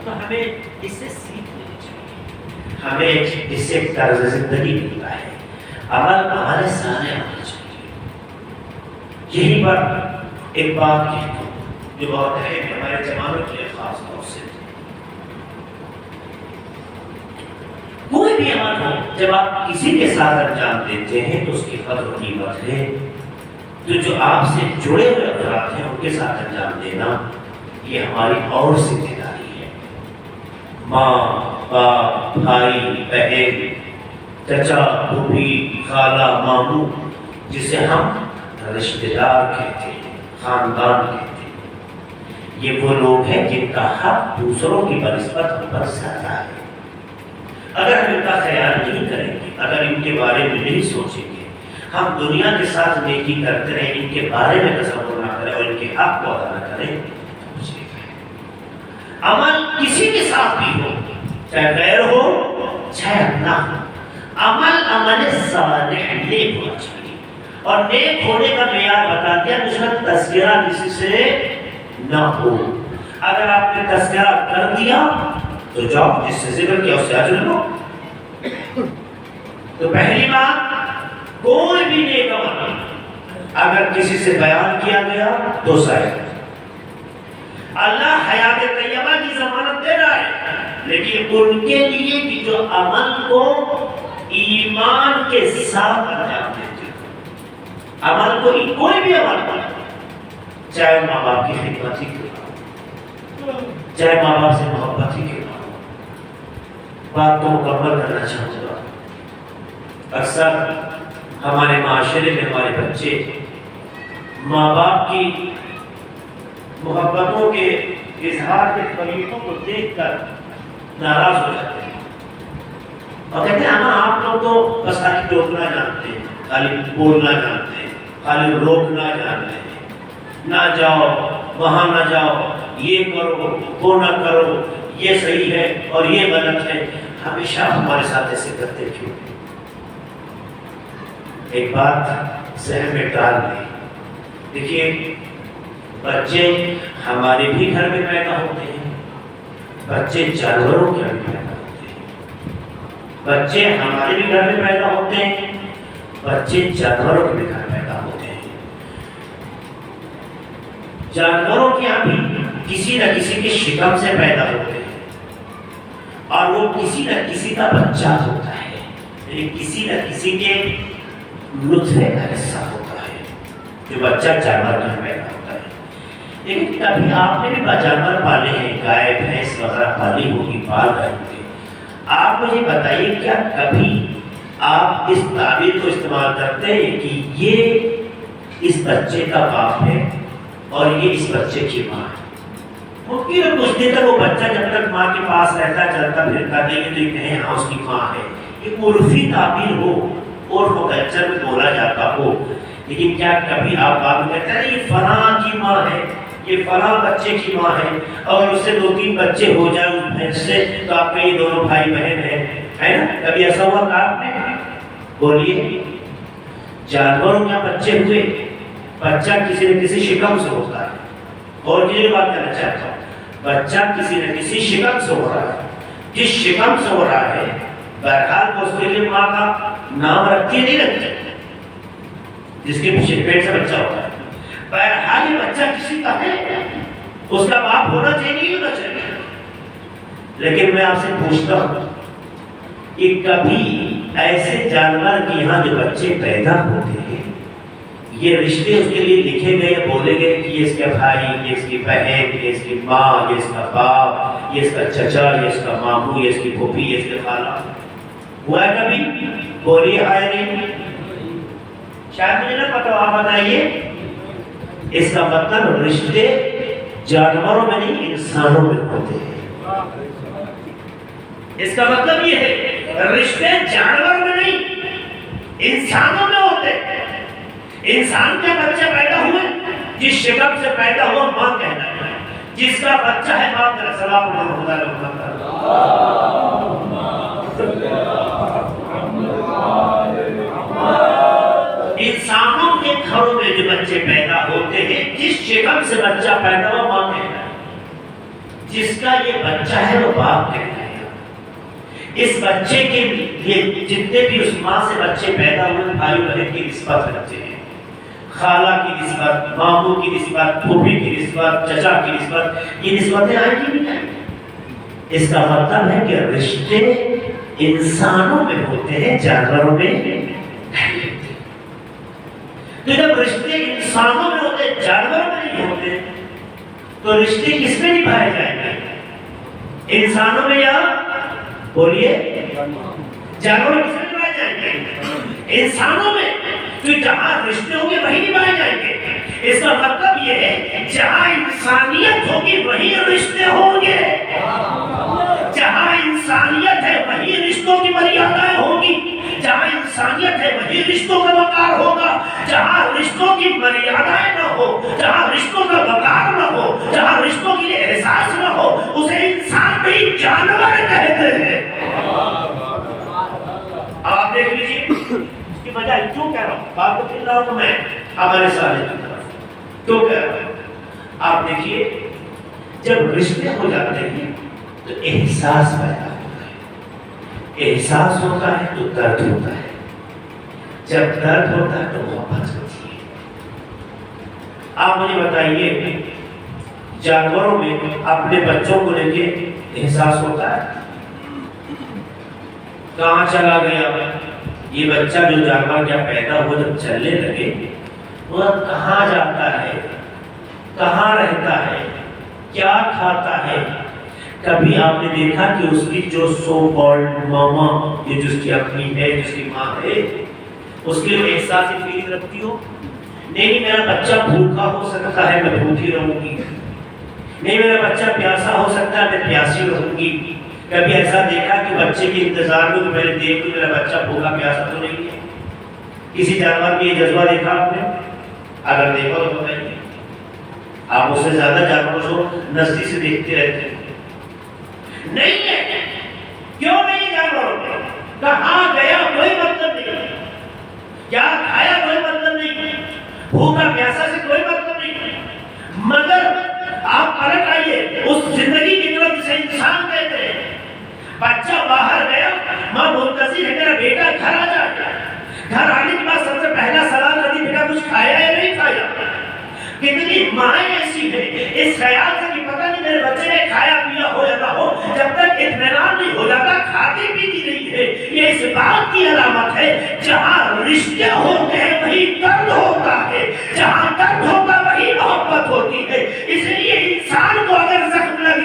تو ہمیں اس سے سیکھ لینی چاہیے، ہمیں اس سے طرز زندگی ملتا ہے. عمل ہمارے سامنے آنا چاہیے. یہی پر ایک بات کہتا ہوں جو بہت ہے کہ ہمارے جوانوں کے لیے خاص طور سے، کوئی بھی عمل ہو جب آپ کسی کے ساتھ انجام دیتے ہیں تو اس کی قدر و قیمت ہے. جو آپ سے جڑے ہوئے افراد ہیں ان کے ساتھ انجام دینا یہ ہماری اور ذمہ داری ہے. ماں باپ بھائی بہن چچا پھوپھی خالہ ماموں جسے ہم رشتہ دار کہتے ہیں، خاندان کہتے ہیں، یہ وہ لوگ ہیں جن کا حق دوسروں کی بنسبت ہم پر زیادہ ہے. اگر ہم ان کا خیال نہیں کریں گے، اگر ان کے بارے میں نہیں سوچیں گے، ہم دنیا کے ساتھ نیکی کرتے رہیں، ان کے بارے میں تصور نہ کریں اور ان کے حق کو ادا نہ کریں. عمل کسی کے ساتھ بھی ہو، چاہے غیر ہو چاہے اپنا ہو، عمل صالح نیک ہونا چاہیے. اور نیک ہونے کا معیار بتا دیا، اس کا تذکرہ کسی سے نہ ہو. اگر آپ نے تذکرہ کر دیا تو جاؤ جس سے ذکر کیا اس سے اجر لو. تو پہلی بات، کوئی بھی نیک عمل اگر کسی سے بیان کیا گیا تو صحیح. اللہ حیات طیبہ کی ضمانت دے رہا ہے، لیکن ان کے لیے کہ جو عمل کو ایمان کے ساتھ انجام دیتے ہیں. عمل کو کوئی بھی عمل چاہے ماں باپ کی خدمت ہی کیوں نہ ہو، چاہے ماں باپ سے محبت ہی کیوں نہ ہو. بات کو مکمل کرنا چاہوں گا. اکثر ہمارے معاشرے میں ہمارے بچے ماں باپ کی محبتوں کے اظہار کے طریقوں کو دیکھ کر ناراض ہو جاتے ہیں اور کہتے ہیں آپ لوگ تو بس خالی ٹوکنا جانتے ہیں، خالی بولنا جانتے ہیں، خالی روکنا جانتے ہیں، نہ جاؤ وہاں نہ جاؤ، یہ کرو وہ نہ کرو، یہ صحیح ہے اور یہ غلط ہے. ہمیشہ ہمارے ساتھ ایسے کرتے کیوں؟ ایک بات ذہن میں ڈال دیں. دیکھیے، بچے ہمارے بھی گھر میں پیدا ہوتے ہیں، بچے جانوروں کے بھی پیدا ہوتے ہیں. بچے ہمارے بھی گھر میں پیدا ہوتے ہیں، بچے جانوروں کے بھی گھر پیدا ہوتے ہیں. جانوروں کے یہاں بھی کسی نہ کسی کے شکم سے پیدا ہوتے ہیں اور وہ کسی نہ کسی کا بچہ ہوتا ہے، یعنی کسی نہ کسی کے نطفے کا حصہ ہوتا ہے جو بچہ جانور کا پیدا ہوتا ہے. لیکن کبھی آپ نے بھی جانور پالے ہیں، گائے بھینس وغیرہ پالی ہوگی، پال رہے ہوگی، آپ مجھے بتائیے کیا کبھی آپ اس تعبیر کو استعمال کرتے ہیں کہ یہ اس بچے کا باپ ہے اور یہ اس بچے کی ماں ہے؟ ممکن ہے کچھ دن تک وہ بچہ جب تک ماں کے پاس رہتا چلتا پھرتا دیکھے تو یہ کہیں ہاں اس کی ماں ہے، ایک عرفی تعبیر ہو اور وہ کلچر میں بولا جاتا ہو، لیکن کیا کبھی آپ بات کہتے ہیں یہ فلاں کی ماں ہے، یہ فلاں بچے کی ماں ہے، اور اس سے 2-3 بچے ہو جائیں اس بھینس سے تو آپ کے یہ دونوں بھائی بہن ہیں، ہے نا؟ کبھی ایسا ہوا کہ آپ نے بولیے جانوروں کے بچے ہوئے، بچہ کسی نہ کسی شکم سے ہوتا ہے، اور یہ بات کہنا چاہتا ہوں بچہ کسی نہ کسی شکم سے ہو رہا ہے، جس شکم سے ہو رہا ہے بہرحال اس کے لیے ماں کا نام رکھتی نہیں رکھتی، جس کے پیچھے پیٹ سے بچہ ہوتا ہے، بہرحال یہ بچہ کسی کا ہے، اس کا باپ ہونا چاہیے نہیں ہونا چاہیے۔ لیکن میں آپ سے پوچھتا ہوں کہ کبھی ایسے جانور کے یہاں جو بچے پیدا ہوتے ہیں یہ رشتے اس کے لیے لکھے گئے، بولے گئے کہ یہ اس کا بھائی، یہ اس کی بہن، یہ اس کی ماں، یہ اس کا باپ، یہ اس کا چچا، یہ اس کا ماموں، یہ اس کی پھوپھی، یہ اس کے خالہ، ہوا ہے کبھی؟ بولیے آئے نہیں؟ شاید مجھے نہ پتا، آپ بتائیے۔ اس کا مطلب رشتے جانوروں میں نہیں انسانوں میں ہوتے ہیں، اس کا مطلب یہ ہے رشتے جانور میں نہیں انسانوں میں ہوتے ہیں۔ انسان کے بچے پیدا ہوئے، جس شکم سے پیدا ہوا ماں کہنا ہے، جس کا بچہ ہے باپ کا سلام انسانوں کے گھروں میں جو بچے پیدا ہوتے ہیں، جس شکم سے بچہ پیدا ہوا ماں کہنا ہے، جس کا یہ بچہ ہے وہ باپ کہنا ہے۔ اس بچے کے لیے جتنے بھی اس ماں سے بچے پیدا ہوئے بھائی بہن کی نسبت رکھتے ہیں، خالہ کی نسبت، ماموں کی نسبت، پھوپھی کی نسبت، چچا کی نسبت، یہ نسبتیں آئیں گی نہیں آئیں گی۔ اس کا مطلب ہے کہ رشتے انسانوں میں ہوتے ہیں، جانوروں میں نہیں ہوتے۔ تو جب رشتے انسانوں میں ہوتے ہیں، جانوروں میں نہیں ہوتے، تو رشتے کس میں نبھائے جائیں گے؟ انسانوں میں یا بولیے جانوروں کس میں نبھائے جائیں گے؟ انسانوں میں۔ تو جہاں رشتے ہوں گے وہی نبھائے جائیں گے۔ اس کا مطلب یہ ہے جہاں انسانیت ہوگی وہی رشتے ہوں گے، جہاں انسانیت ہے وہی رشتوں کی مریادائیں ہوگی، جہاں انسانیت ہے وہی رشتوں کا وقار ہوگا۔ جہاں رشتوں کی مریادائیں نہ ہو، جہاں رشتوں کا وقار نہ ہو، جہاں رشتوں کے لیے احساس نہ ہو، اسے انسان نہیں جانور کہتے ہیں۔ آپ دیکھ لیجیے بجائے کیوں کہہ رہا ہوں، بات تو پھر رہا ہوں میں ہمارے سارے کی طرف کیوں کہہ رہا ہوں۔ آپ دیکھیے جب رشتے ہو جاتے ہیں تو احساس پیدا ہوتا ہے، احساس ہوتا ہے تو درد ہوتا ہے، جب درد ہوتا ہے تو محبت ہوتی ہے۔ آپ مجھے بتائیے جانوروں میں اپنے بچوں کو لے کے احساس ہوتا ہے؟ کہاں چلا گیا یہ بچہ جو جانور کیا پیدا ہو جب چلنے لگے وہ کہاں جاتا ہے، کہاں رہتا ہے، کیا کھاتا ہے؟ کبھی آپ نے دیکھا کہ اس کی جو سو کالڈ ماما، یہ جس کی اپنی ہے، جس کی ماں ہے، اس کے لیے احساسی فیلنگ رکھتی ہو؟ نہیں میرا بچہ بھوکا ہو سکتا ہے میں بھوکی رہوں گی، نہیں میرا بچہ پیاسا ہو سکتا ہے میں پیاسی رہوں گی۔ کبھی ایسا دیکھا کہ بچے کے انتظار میں میں نے دیکھ لوں میرا بچہ بھوکا پیاسا تو نہیں ہے؟ کسی جانور کی یہ جذبہ دیکھا آپ نے؟ اگر دیکھا تو بتائیے، آپ اس سے زیادہ جانوروں کو نزدیک سے دیکھتے رہتے ہیں۔ نہیں ہے، کیوں نہیں جانوروں کو؟ کہاں گیا کوئی مطلب نہیں، کیا کھایا کوئی مطلب نہیں، بھوکا پیاسا سے کوئی مطلب نہیں، مگر آپ پلٹ آئیے اس زندگی کی طرف جسے انسان کہتے ہیں۔ بچہ باہر گیا، ماں منتظر ہے میرا بیٹا گھر آ جائے، گھر آنے کے بعد سب سے پہلا سوال کرتی بیٹا کچھ کھایا یا نہیں کھایا؟ کتنی مائیں ایسی ہیں اس خیال سے کہ پتہ نہیں میرے بچے نے کھایا پیا ہو یا نہ ہو، جب تک اطمینان نہیں ہو جاتا کھاتی پیتی نہیں ہے۔ یہ اس بات کی علامت ہے جہاں رشتے ہوتے ہیں وہی درد ہوتا ہے، جہاں درد ہوتا وہی محبت ہوتی ہے۔ اس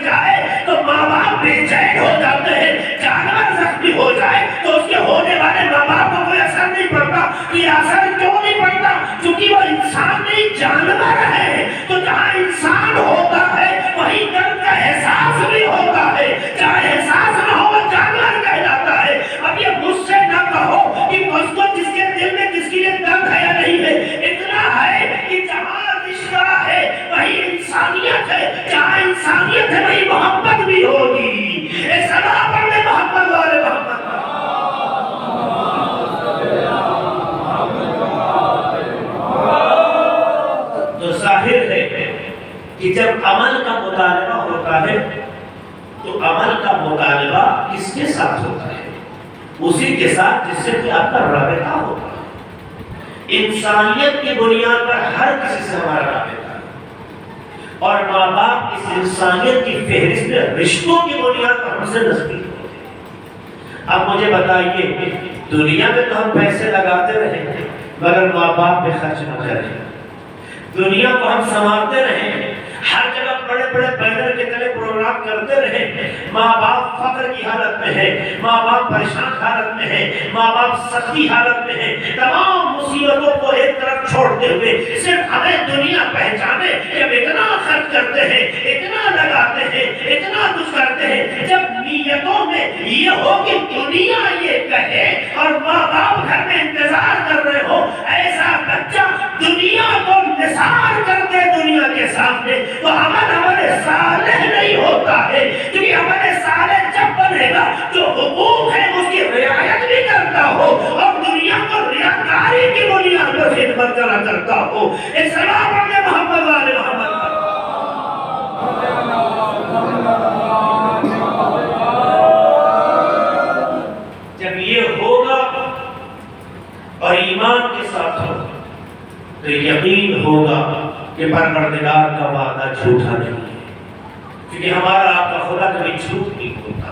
جائے تو ماں باپ بے چین ہو جاتے ہیں، جانور زخمی ہو جائے تو اس کے ہونے والے ماں باپ کو کوئی اثر نہیں پڑتا. یہ اثر کیوں نہیں پڑتا؟ کیونکہ وہ انسان نہیں جانور ہے. تو جہاں انسان ہوتا ہے وہیں درد کا احساس بھی ہوتا ہے. جہاں احساس نہ ہو وہ جانور کہلاتا ہے. اب یہ مجھ سے نہ کہو کہ اس کو جس کے دل میں جس کے لیے درد ہے یا نہیں ہے، اتنا ہے کہ جہاں رشتہ ہے وہی انسانیت ہے، جہاں انسانیت ہے وہی محبت بھی ہوگی. اے سنا پڑھنے محبت والے محبت. تو ظاہر ہے کہ جب عمل کا مطالبہ ہوتا ہے تو عمل کا مطالبہ کس کے ساتھ ہوتا ہے؟ اسی کے ساتھ جس سے کہ آپ کا رابطہ ہوتا ہے. انسانیت کی بنیاد پر ہر کسی سے ہمارا رابطہ ہے، اور ماں باپ اس انسانیت کی فہرست میں رشتوں کی بنیاد پر ہم سے نزدیک ہوتے ہیں. اب مجھے بتائیے، دنیا میں تو ہم پیسے لگاتے رہیں مگر ماں باپ پہ خرچ نہ کریں. دنیا کو ہم سنوارتے رہیں، ہر جگہ بڑے بڑے بینر کے تلے پروگرام کرتے رہے، ماں باپ فقر کی حالت میں ہے، ماں باپ پریشان حالت میں ہے، ماں باپ سختی حالت میں ہے. تمام مصیبتوں کو ایک طرف چھوڑتے ہوئے صرف ہمیں دنیا پہچانے جب اتنا خرچ کرتے ہیں، اتنا لگاتے ہیں، اتنا کچھ کرتے ہیں. جب نیتوں میں یہ ہو کہ دنیا یہ کہے اور ماں باپ گھر میں انتظار کر رہے ہو، ایسا بچہ دنیا کو نثار کر دے دنیا کے سامنے، تو عمل صالح نہیں ہوتا ہے. کیونکہ عمل صالح جب بنے گا جو حقوق ہے اس کی رعایت بھی کرتا ہو اور دنیا کو ریاکاری کی بنیاد پر خدمت کرتا ہو. ایک سلام پڑھنے محمد والے محمد. جب یہ ہوگا اور ایمان کے ساتھ ہوگا تو یقین ہوگا کہ پروردگار کا وعدہ جھوٹا نہیں ہے. کیونکہ ہمارا آپ کا خدا کبھی جھوٹ نہیں ہوتا.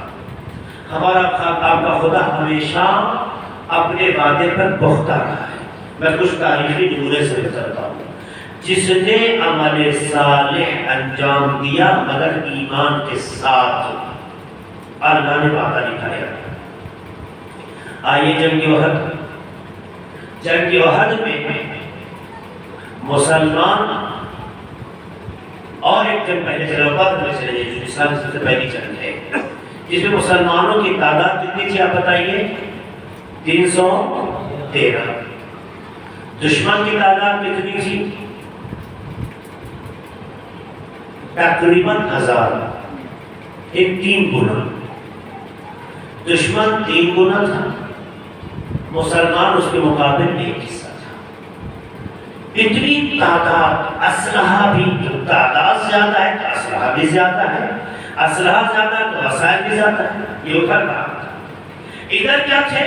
ہمارا آپ کا خدا ہمیشہ اپنے وعدے پر پختہ رہا ہے. میں کچھ تاریخی نمونے سے بتاتا ہوں. جس نے عمل صالح انجام دیا مگر ایمان کے ساتھ، اللہ نے وعدہ نبھایا. آئیے جنگ احد میں مسلمان اور ایک جنگ پہلے چلا بدر میں چلے جو اسلام سے سب سے پہلی جنگ ہے، جس میں مسلمانوں کی تعداد کتنی تھی آپ بتائیے؟ 313. دشمن کی تعداد کتنی تھی؟ تقریباً 1000. ایک 3 گنا. دشمن 3 گنا تھا، مسلمان اس کے مقابل 1 حصہ تھا. اتنی تعداد، اسلحہ بھی، تعداد زیادہ ہے تو اسلحہ بھی زیادہ ہے، اسلحہ زیادہ ہے تو وسائل بھی زیادہ ہے. یہ اتر رہا تھا. ادھر کیا تھے؟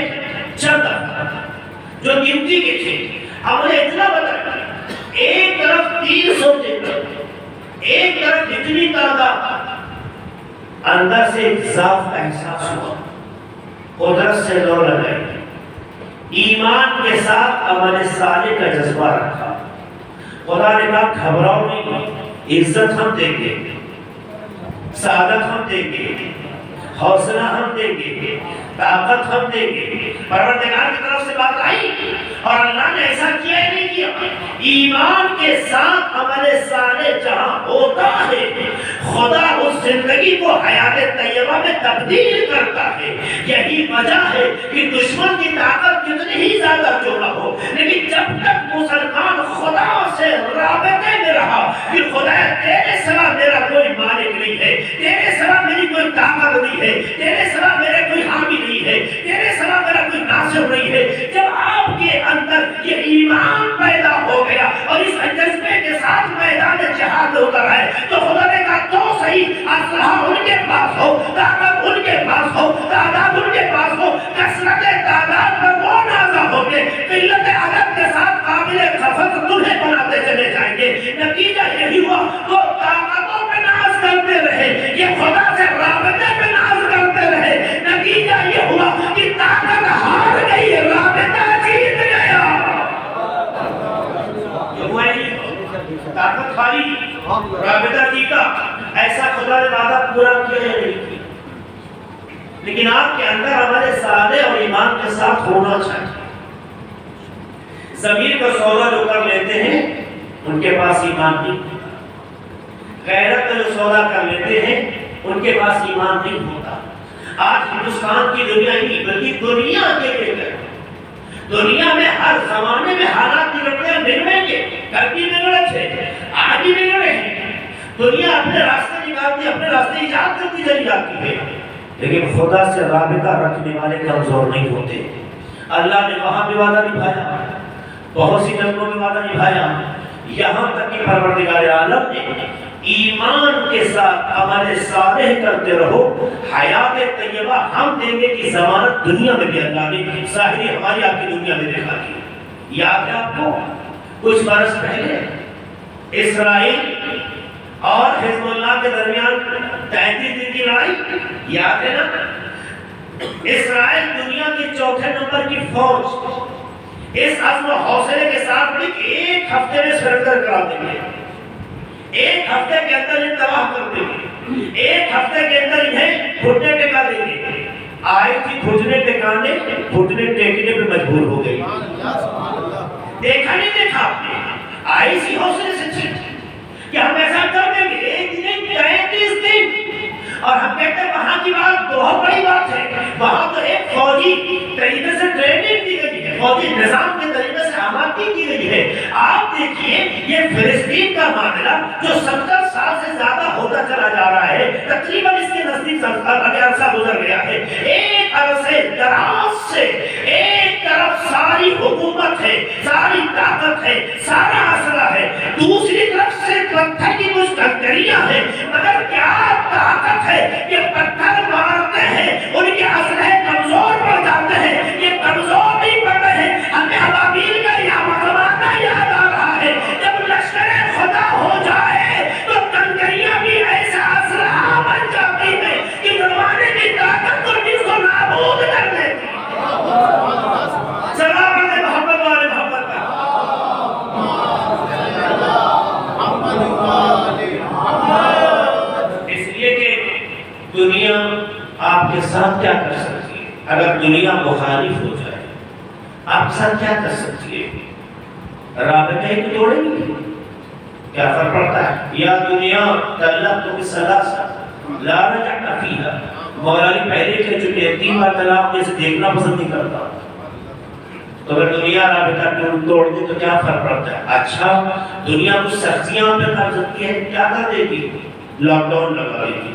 چند افراد جو گنتی کے تھے. ہم نے اتنا بتا، ایک طرف 300 ایک طرف اتنی تعداد. اندر سے ایک ضعف احساس ہوا، قدرت سے دور لگائی، ایمان کے ساتھ عمل صالح کا جذبہ رکھا. خدا نے کہا گھبراؤ نہیں، عزت ہم دیں گے، سعادت ہم دیں گے، حوصلہ ہم دیں گے، طاقت ہم دیں گے. پروردگار کی طرف سے بات آئی اور اللہ نے ایسا کیا ہی نہیں کیا. ایمان کے ساتھ عمل صالح جہاں ہوتا ہے خدا اس زندگی کو حیات طیبہ میں تبدیل کرتا ہے. یہی وجہ ہے کہ دشمن کی طاقت کتنی ہی زیادہ کیوں نہ ہو، لیکن جب تک مسلمان خدا سے رابطے میں رہا کہ خدا تیرے سوا میرا کوئی مالک نہیں ہے، تیرے سوا میری کوئی طاقت نہیں ہے، تیرے سوا میرے کوئی حامی نہیں ہے، تیرے سوا میرا کوئی ناصر نہیں ہے. جب آپ کے اندر یہ ایمان پیدا ہو گیا اور اس جذبے کے ساتھ میدان جہاد اتر آئے تو خدا نے کہا تو صحیح، اسلحہ ان کے پاس ہو، طاقت ان کے پاس ہو، تعداد ان کے پاس ہو، کثرت تعداد میں وہ نازا ہو گے، قلت عدد کے ساتھ قابل خفت تمہیں بناتے چلے جائیں گے. نتیجہ یہی ہوا تو طاقتوں پہ ناز کرتے رہے، یہ خدا سے رابطے پہ ناز کرتے رہے. نتیجہ یہ ہوا کہ طاقت ہار گئی، رابطہ جیت گیا. طاقت ہاری، رابطہ جیتا. ایسا خدا نے وعدہ پورا لیکن آپ کے اندر عمل صالح اور ایمان کے ساتھ ہونا چاہیے۔ ضمیر کا سودا جو کر لیتے ہیں ان کے پاس ایمان نہیں ہوتا، غیرت کا جو سودا کر لیتے ہیں ان کے پاس ایمان نہیں ہوتا۔ آج ہندوستان کی دنیا ہی بلکہ دنیا کے لیے دنیا میں ہر زمانے میں حالات بگڑیں گے، کل بھی بگڑے تھے، آج بھی بگڑے ہیں۔ دنیا اپنے راستے نکالتی، اپنے راستے ایجاد کرتی چلی جاتی ہے، لیکن خدا سے رابطہ رکھنے والے کمزور نہیں ہوتے۔ اللہ نے وہاں بھی وعدہ نبھایا، بہت سی جنگوں میں وعدہ نبھایا، یہاں تک کہ پروردگار عالم نے ایمان کے ساتھ عمل صالح کرتے رہو، حیات طیبہ ہم دیں گے کی ضمانت دنیا میں بھی اللہ نے ظاہری ہماری آپ کی دنیا میں دکھا دی۔ یاد ہے آپ کو کچھ برس پہلے اسرائیل اور حزب اللہ کے درمیان 33 دن کی لڑائی یاد ہے نا؟ اسرائیل دنیا کی چوتھے نمبر کی فوج اس عزم و حوصلے کے ساتھ بھی ایک ہفتے میں سرنڈر کرا دیں گے، ایک ہفتے کے اندر انہیں تباہ کر دیں گے، ایک ہفتے کے اندر انہیں گھٹنے ٹکا دیں گے۔ آئی تھی گھٹنے ٹکانے، گھٹنے ٹیکنے پہ مجبور ہو گئی۔ دیکھا نہیں دیکھا آپ نے؟ آئی سی حوصلے سے کہ ہم ایسا کر دیں گے، ایک دن 33 دن، اور ہم کہتے ہیں وہاں کی بات بہت بڑی بات ہے، وہاں تو ایک فوجی طریقے سے ٹریننگ دی گئی ہے، فوجی نظام کے طریقے سے آمادگی کی گئی ہے۔ آپ دیکھیے یہ فلسطین کا معاملہ جو 70 سال سے زیادہ ہوتا چلا جا رہا ہے، تقریباً اس کے نزدیک عرصہ گزر گیا ہے، ایک عرصے دراز سے ایک طرف ساری حکومت ہے، ساری طاقت ہے، سارا اسلحہ ہے، دوسری طرف سے پتھر کی کچھ کنکریاں ہیں، مگر کیا طاقت ہے کہ پتھر مارتے ہیں ان کے اسلحے کمزور پڑ جاتے ہیں، یہ کمزور نہیں پڑ رہے ہیں۔ ہمیں ابابیل کا زمانہ یاد آ رہا ہے، جب لشکر خدا ہو جائے تو کنکریاں بھی ایسا اسلحہ بن جاتی ہے کہ زمانے کی طاقت کو جس کو نابود کر دیتی ہے۔ سلام علیہ محمد والے محمد کا۔ اس لیے کہ دنیا آپ کے ساتھ کیا کر سکتی ہے؟ اگر دنیا مخالف ہو جائے آپ کے ساتھ کیا کر سکتی ہے؟ رابطہ ہی توڑیں گے، کیا فرق پڑتا ہے؟ یا دنیا طلقت بثلاثہ لا رجعت فیہا، مولا علی پہلے کہہ چکے ہیں 3 بار طلاق میں سے دیکھنا پسند نہیں کرتا، تو اگر دنیا رابطہ توڑ دے تو کیا فرق پڑتا ہے؟ اچھا دنیا کچھ سختیاں پہ کر سکتی ہے، کیا کر دے گی؟ لاک ڈاؤن لگا دے گی،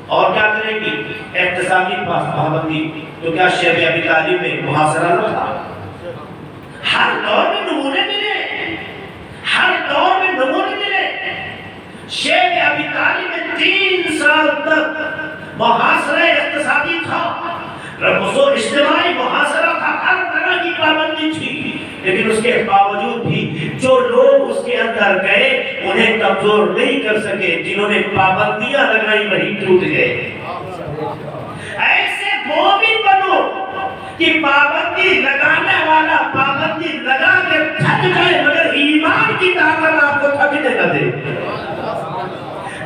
اور کیا کرے گی؟ اقتصادی پابندی، تو کیا شیخ ابی طالب میں محاصرہ نہ تھا؟ ہر دور میں نمونے ملے، ہر دور میں نمونے ملے۔ شیخ ابی طالب میں 3 سال تک محاصرہ اقتصادی تھا، رمضو اجتماعی محاصرہ تھا، ہر طرح کی پابندی تھی، لیکن اس کے باوجود بھی جو لوگ اس کے اندر گئے انہیں کمزور نہیں کر سکے، جنہوں نے پابندیاں لگائی وہی ٹوٹ گئے۔ ایسے مومن بنو کہ پابندی لگانے والا پابندی لگا کے تھک جائے مگر ایمان کی طاقت آپ کو تھکنے نہ دے۔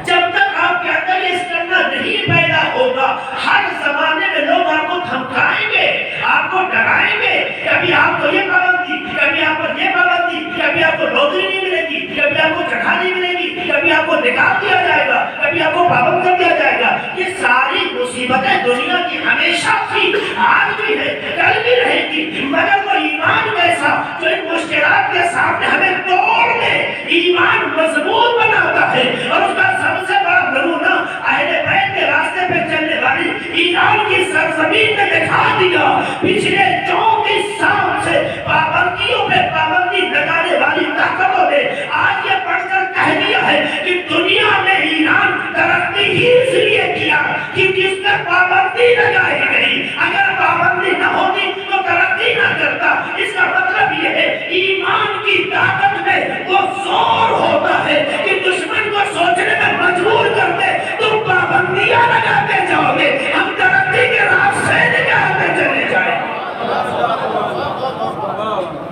جب تک آپ کے اندر یہ کرنا نہیں پیدا ہوگا، ہر زمانے میں لوگ آپ کو دھمکائیں گے، آپ کو ڈرائیں گے، کبھی آپ کو یہ پابندی، کبھی آپ کو یہ پابندی، کبھی آپ کو نوکری نہیں ملے گی، کبھی آپ کو جگہ نہیں ملے گی، کبھی آپ کو نکال دیا جائے گا، کبھی آپ کو پابند کر دیا جائے گا۔ یہ ساری مصیبتیں دنیا کی ہمیشہ تھی، آج بھی ہے، کل بھی رہے گی، مگر وہ ایمان کیسا جو ان مشکلات کے سامنے ہمیں توڑ دے، ایمان مضبوط بناتا ہے۔ اور اس کا سب سے بڑا نمونہ اہل بیت کے راستے پہ چلنے والی ایران کی سرزمین نے دکھا دیا۔ پچھلے 34 سال سے پابندیوں پہ پابندی لگانے والی طاقتوں نے آج یہ پڑھ کر کہہ دیا ہے کہ دنیا میں ایران ترقی ہی اس لیے کیا کہ جس نے پابندی لگائی گئی، اگر پابندی نہ ہوتی تو ترقی نہ کرتا۔ اس کا مطلب یہ ہے ایمان کی طاقت میں وہ زور ہوتا ہے کہ دشمن کو سوچنے میں مجبور کرتے تم پابندیاں لگاتے جاؤ گے، ہم ترقی کے راستے نکالتے چلے جائیں۔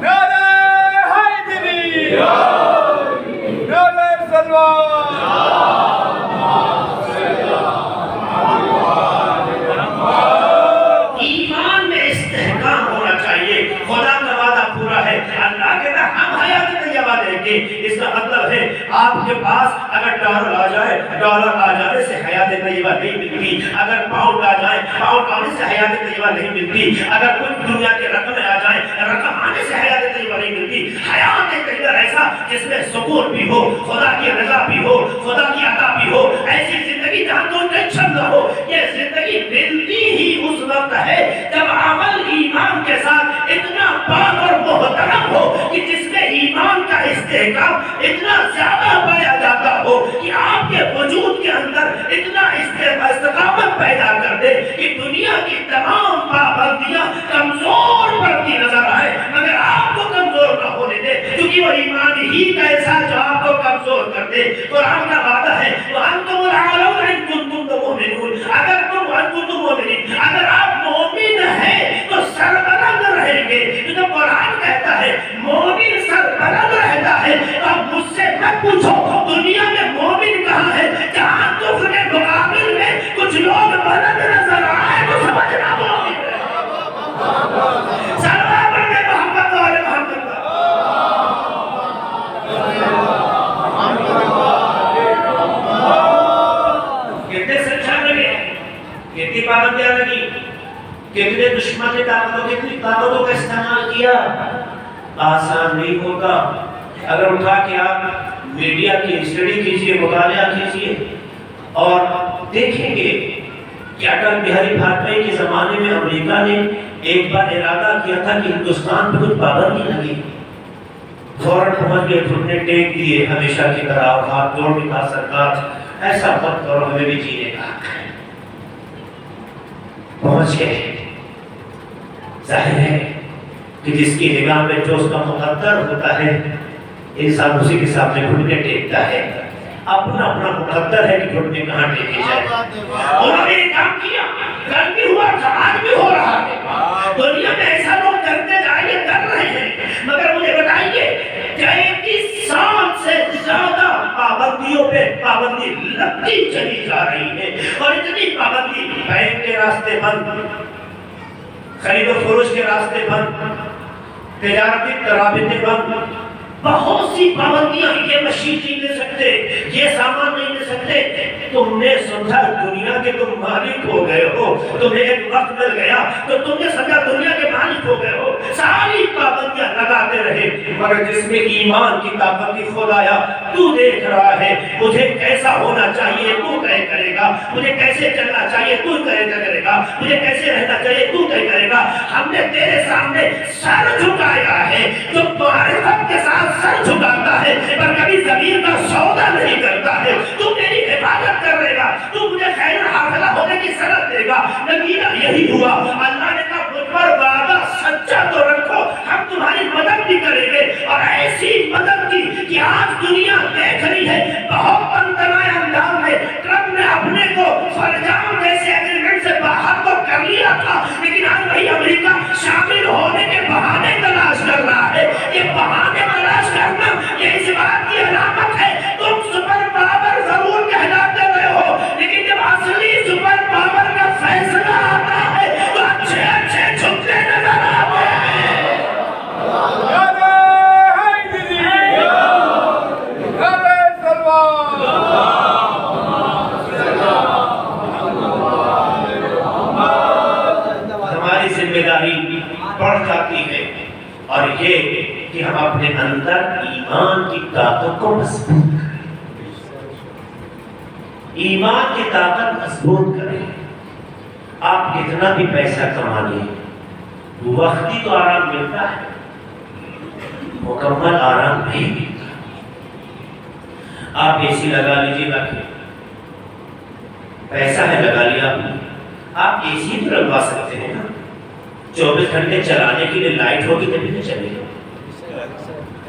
نعرہ حیدری، نعرہ سلوان، کے پاس اگر ڈالر آ جائے، ڈالر آ جانے سے حیات طیبہ نہیں ملتی، اگر پاؤنڈ آ جائے، پاؤنڈ آنے سے حیات طیبہ نہیں ملتی، اگر کوئی دنیا کے رقم آ جائے، رقم آنے سے حیات طیبہ نہیں ملتی۔ حیات طیبہ ایسا جس میں سکون بھی ہو، خدا کی رضا بھی ہو، خدا کی عطا بھی ہو، ایسی زندگی جہاں کوئی ٹینشن نہ ہو۔ یہ زندگی ملتی ہی اس وقت ہے جب عمل ایمان کے ساتھ اتنا پاک اور محترم ہو کہ جس میں ایمان کا استحکام اتنا زیادہ پایا جاتا ہو کہ آپ کے وجود کے اندر اتنا استقامت پیدا کر دے کہ دنیا کی تمام پابندیاں کمزور پڑتی نظر آئے مگر آپ کو کمزور نہ ہونے دے، کیونکہ وہ ایمان ہی کیسا جو آپ کو کمزور کر دے۔ قرآن کا وعدہ ہے وَأَنْتُمُ الْأَعْلَوْنَ إِن كُنتُم مُؤْمِنُونَ، اگر آپ مومن ہیں تو سربلند رہیں گے۔ تو قرآن کہتا ہے مومن سربلند رہتا ہے، تو اب مجھ سے مت پوچھو دنیا میں مومن کہاں ہے، جہاں کفر کے مقابل میں کچھ لوگ بلند نظر آئے تو سمجھنا مومن ہے۔ سلام پڑھنے محمد والے محمد کتنے سنچار لگے، کتنی پابندیاں لگی، کتنے دشمن نے کتنی طاقتوں کا استعمال کیا۔ آسان نہیں ہوتا۔ اگر اٹھا کے آپ میڈیا کی اسٹڈی کیجئے، مطالعہ کیجئے اور دیکھیں گے کہ اٹل بہاری واجپئی کے زمانے میں امریکہ نے ایک بار ارادہ کیا تھا کہ ہندوستان پہ کچھ پابندی لگی، فوراً پہنچ گئے، گھٹنے ٹیک دیے ہمیشہ کی طرح اور ہاتھ جوڑ کے کہا سرکار ایسا مت کرو، ہمیں بھی جینے کا حق ہے۔ پہنچ گئے۔ ظاہر ہے کہ جس کی نگاہ میں جو اس کا مقدر ہوتا ہے انسان اسی کے سامنے گھٹنے ٹیکتا ہے۔ اپنا اپنا مقدر ہے کہ گھٹنے کہاں ٹیکے جائے۔ انہوں نے یہ کام کیا، کل بھی ہوا تھا، آج بھی ہو رہا ہے۔ دنیا میں ایسا لوگ کرتے جائیں کر رہے ہیں، مگر مجھے بتائیے کہ 21 سال سے زیادہ پابندیوں پہ پابندی لگتی چلی جا رہی ہے، اور اتنی پابندی، بینک کے راستے بند، خرید و فروش کے راستے بند، تجارتی رابطے بند، بہت سی پابندیاں۔ یہ مشین نہیں لے سکتے، یہ سامان نہیں لے سکتے۔ تم نے سمجھا دنیا کے تم مالک ہو گئے ہو، تمہیں ایک وقت مل گیا تو تم نے سمجھا دنیا کے مالک ہو گئے ہو، ساری پابندیاں لگاتے رہے، مگر جس میں ایمان کی طاقت کی خدایا تو دیکھ رہا ہے مجھے کیسا ہونا چاہیے تو طے کرے گا، مجھے کیسے چلنا چاہیے تو طے کرے گا، مجھے کیسے رہنا چاہیے تو طے کرے گا۔ ہم نے تیرے سامنے سر جھکایا ہے، جو معرفت کے ساتھ سر جھکاتا ہے پر کبھی زمین کا سودا نہیں کرتا ہے، تو میری حفاظت کر رہے گا، تو مجھے خیر حاصلہ ہونے کی صورت دے گا۔ نتیجہ یہی ہوا، اللہ نے کہا مجھ پر وعدہ سچا تو رکھو، ہم تمہاری مدد بھی کریں گے، اور ایسی مدد کی کہ آج دنیا دیکھ رہی ہے۔ بہت تنتنائے انداز میں ٹرمپ نے اپنے کو فرجام جیسے ایگریمنٹ سے باہر تو کر لیا تھا، لیکن آج وہی امریکہ شامل ہونے کے بہانے تلاش کر رہا ہے۔ یہ بہانے تلاش کرنا یہ اس بات کی علامت ہے تم سپر پاور ضرور کہلاتے رہے ہو، لیکن جب اصلی سپر پاور کا فیصلہ آتا ہے تو اچھے اچھے جھکتے نظر آتے ہیں۔ ہماری ذمہ داری بڑھ جاتی ہے، اور یہ کہ ہم اپنے اندر ایمان کی طاقت کو مضبوط کریں، ایمان کی طاقت مضبوط کریں۔ آپ کتنا بھی پیسہ کما لیں، وقتی تو آرام ملتا ہے، مکمل آرام نہیں ملتا۔ آپ اے سی لگا لیجیے، باقی پیسہ ہے لگا لیا آپ نے، آپ اے سی تو لگوا سکتے ہیں نا، 24 گھنٹے چلانے کے لیے لائٹ ہوگی تبھی تو چلے گا،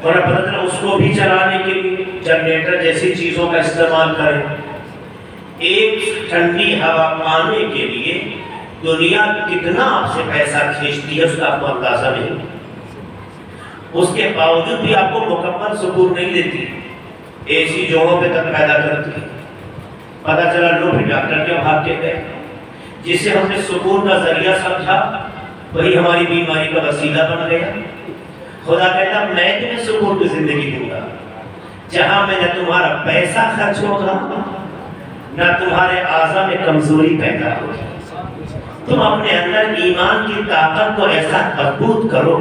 اور بدل اس کو بھی چلانے کے لیے جنریٹر جیسی چیزوں کا استعمال کریں۔ ایک ٹھنڈی ہوا پانے کے لیے دنیا کتنا آپ سے پیسہ کھینچتی ہے اس کا آپ کو اندازہ نہیں، اس کے باوجود بھی آپ کو مکمل سکون نہیں دیتی، اے سی جوڑوں پہ تک پیدا کرتی ہے۔ پتہ چلا لو بھی ڈاکٹر کے بھاگ کے گئے، جسے ہم نے سکون کا ذریعہ سمجھا وہی ہماری بیماری کا وسیلہ بن گیا۔ خدا کہتا میں تمہیں سکون کی زندگی دوں گا، جہاں میں نہ تمہارا پیسہ خرچ ہوگا نہ تمہارے اعضاء میں کمزوری پیدا ہوگی. تم اپنے اندر ایمان کی طاقت کو ایسا مضبوط کرو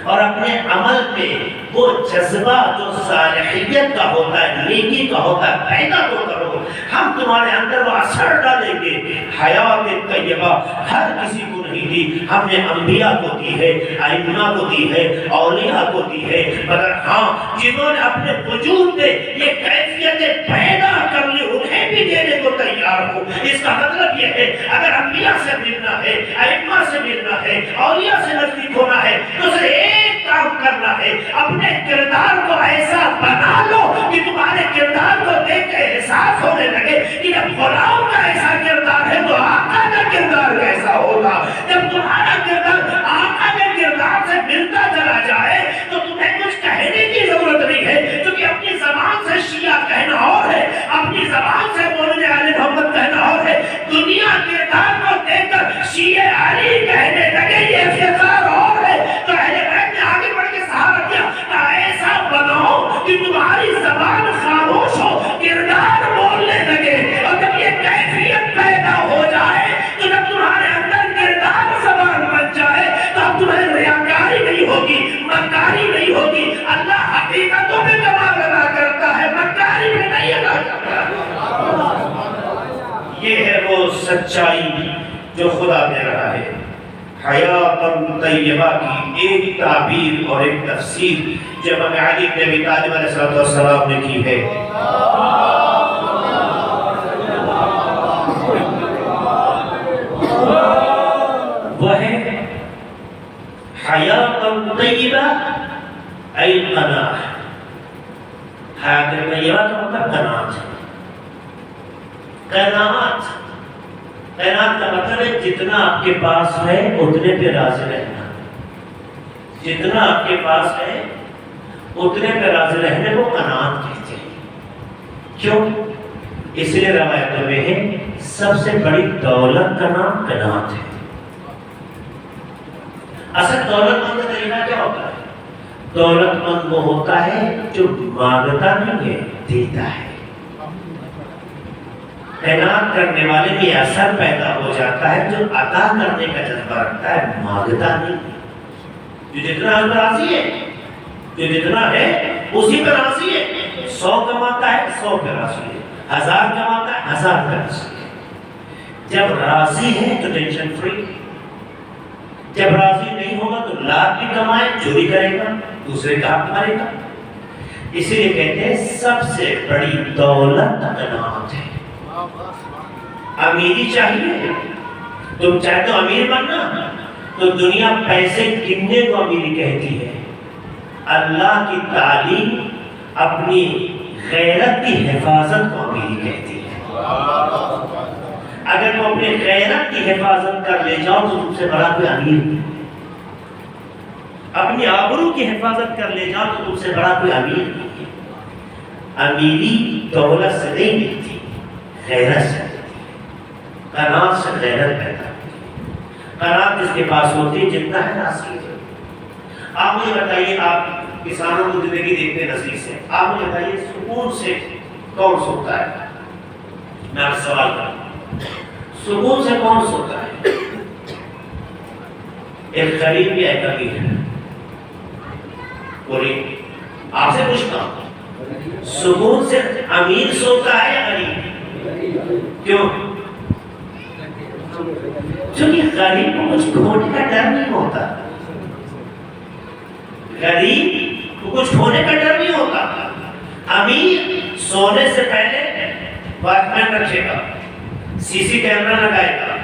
اور اپنے عمل پہ وہ جذبہ جو صالحیت کا ہوتا ہے، نیکی کا ہوتا ہے، پیدا تو کرو. ہم تمہارے اندر وہ اثر ڈالیں گے. حیات طیبہ ہر کسی کو نہیں دی، ہم نے انبیاء کو دی ہے، ائمہ کو دی ہے، اولیاء کو دی ہے، مگر ہاں جنہوں نے اپنے وجود میں یہ کیفیتیں پیدا کر لی انہیں بھی دینے کو تیار ہو. اس کا مطلب یہ ہے اگر انبیاء سے ملنا ہے، ائمہ سے ملنا ہے، اولیاء سے نزدیک ہونا ہے تو صرف ایک کام کرنا ہے، اپنے کردار کو ایسا بنا لو کہ تمہارے کردار کو دیکھ کے احساس ہونے لگے کہ جب غلام کا ایسا کردار ہے تو آقا کا کردار کیسا ہوگا. جب تمہارا کردار آقا کے کردار سے ملتا چلا جائے تو تمہیں کچھ کہنے کی ضرورت نہیں ہے، کیونکہ اپنی زبان سے شیعہ کہنا اور ہے، اپنی زبان سے مولوی علی محمد کہنا اور ہے. دنیا کردار کو دیکھ کر شیعہ علی کہنے لگے یہ فخر اور ہے. تو اہل بیت نے آگے بڑھ کے سہارا دیا کہ ایسا بناؤ کہ تمہاری زبان خاموش ہو، کردار بولنے لگے. اور جب یہ کیفیت پیدا ہو جائے تو جب تمہارے اندر کردار زبان بن جائے تو اب تمہیں ریاکاری نہیں ہوگی، مکاری نہیں ہوگی. اللہ حقیقتوں میں کمال ادا کرتا ہے، مکاری میں نہیں ادا کرتا. یہ ہے وہ سچائی جو خدا دے رہا ہے. حیات طیبہ کی ایک تعبیر اور ایک تفسیر جب ہمیں علی بن ابی طالب علیہ السلام نے کی ہے. وہ ہے حیات طیبہ ای قناعہ. حیات طیبہ کا مطلب قناعت ہے. قناعت کا مطلب ہے جتنا آپ کے پاس ہے اتنے پہ راضی رہنا. جتنا آپ کے پاس ہے اتنے پہ راضی رہنے کو قناعت کہتے ہیں. کیوں؟ اس لیے روایتوں میں ہے سب سے بڑی دولت کا نام قناعت ہے. اصل دولت مند کا طریقہ کیا ہوتا ہے؟ دولت مند وہ ہوتا ہے جو مانگتا نہیں ہے، دیتا ہے. قناعت کرنے والے میں اثر پیدا ہو جاتا ہے جو عطا کرنے کا جذبہ رکھتا ہے، مانگتا نہیں. جو جتنا ہے راضی ہے، جو جتنا ہے اسی پر راضی ہے. 100 کماتا ہے 100 پہ راضی ہے، 1000 کماتا ہے 1000 پہ راضی ہے. جب راضی ہے تو ٹینشن فری. جب راضی نہیں ہوگا تو لاکھ بھی کمائے چوری کرے گا، دوسرے کا حق مارے گا. اسی لیے کہتے ہیں سب سے بڑی دولت قناعت ہے. امیری چاہیے، تم چاہتے ہو امیر بننا تو دنیا پیسے گننے کو امیری کہتی ہے. اللہ کی تعلیم اپنی غیرت کی حفاظت کو امیری کہتی ہے. اگر تم اپنی غیرت کی حفاظت کر لے جاؤ تو تم سے بڑا کوئی امیر نہیں. اپنی آبرو کی حفاظت کر لے جاؤ تو تم سے بڑا کوئی امیر نہیں. امیری دولت سے نہیں ملتی، غیرت سے. قناعت سے غیرت پیدا ہوتی ہے. قناعت جس کے پاس ہوتی ہے جتنا ہے راضی ہے. آپ مجھے بتائیے، آپ کسانوں کو زندگی دیکھتے نظر سے، آپ مجھے بتائیے سکون سے کون سوتا ہے؟ میں آپ سے سوال کروں، سکون سے کون سوتا ہے؟ ایک غریب یا ایک امیر ہے؟ بولیے، آپ سے پوچھتا ہوں، سکون سے امیر سوتا ہے یا غریب؟ کیوں؟ چونکہ غریب کو کچھ کھونے کا ڈر نہیں ہوتا. غریب کو کچھ کھونے کا ڈر نہیں ہوتا. امیر سونے سے پہلے واچ مین رکھے گا، CC کیمرہ لگائے گا،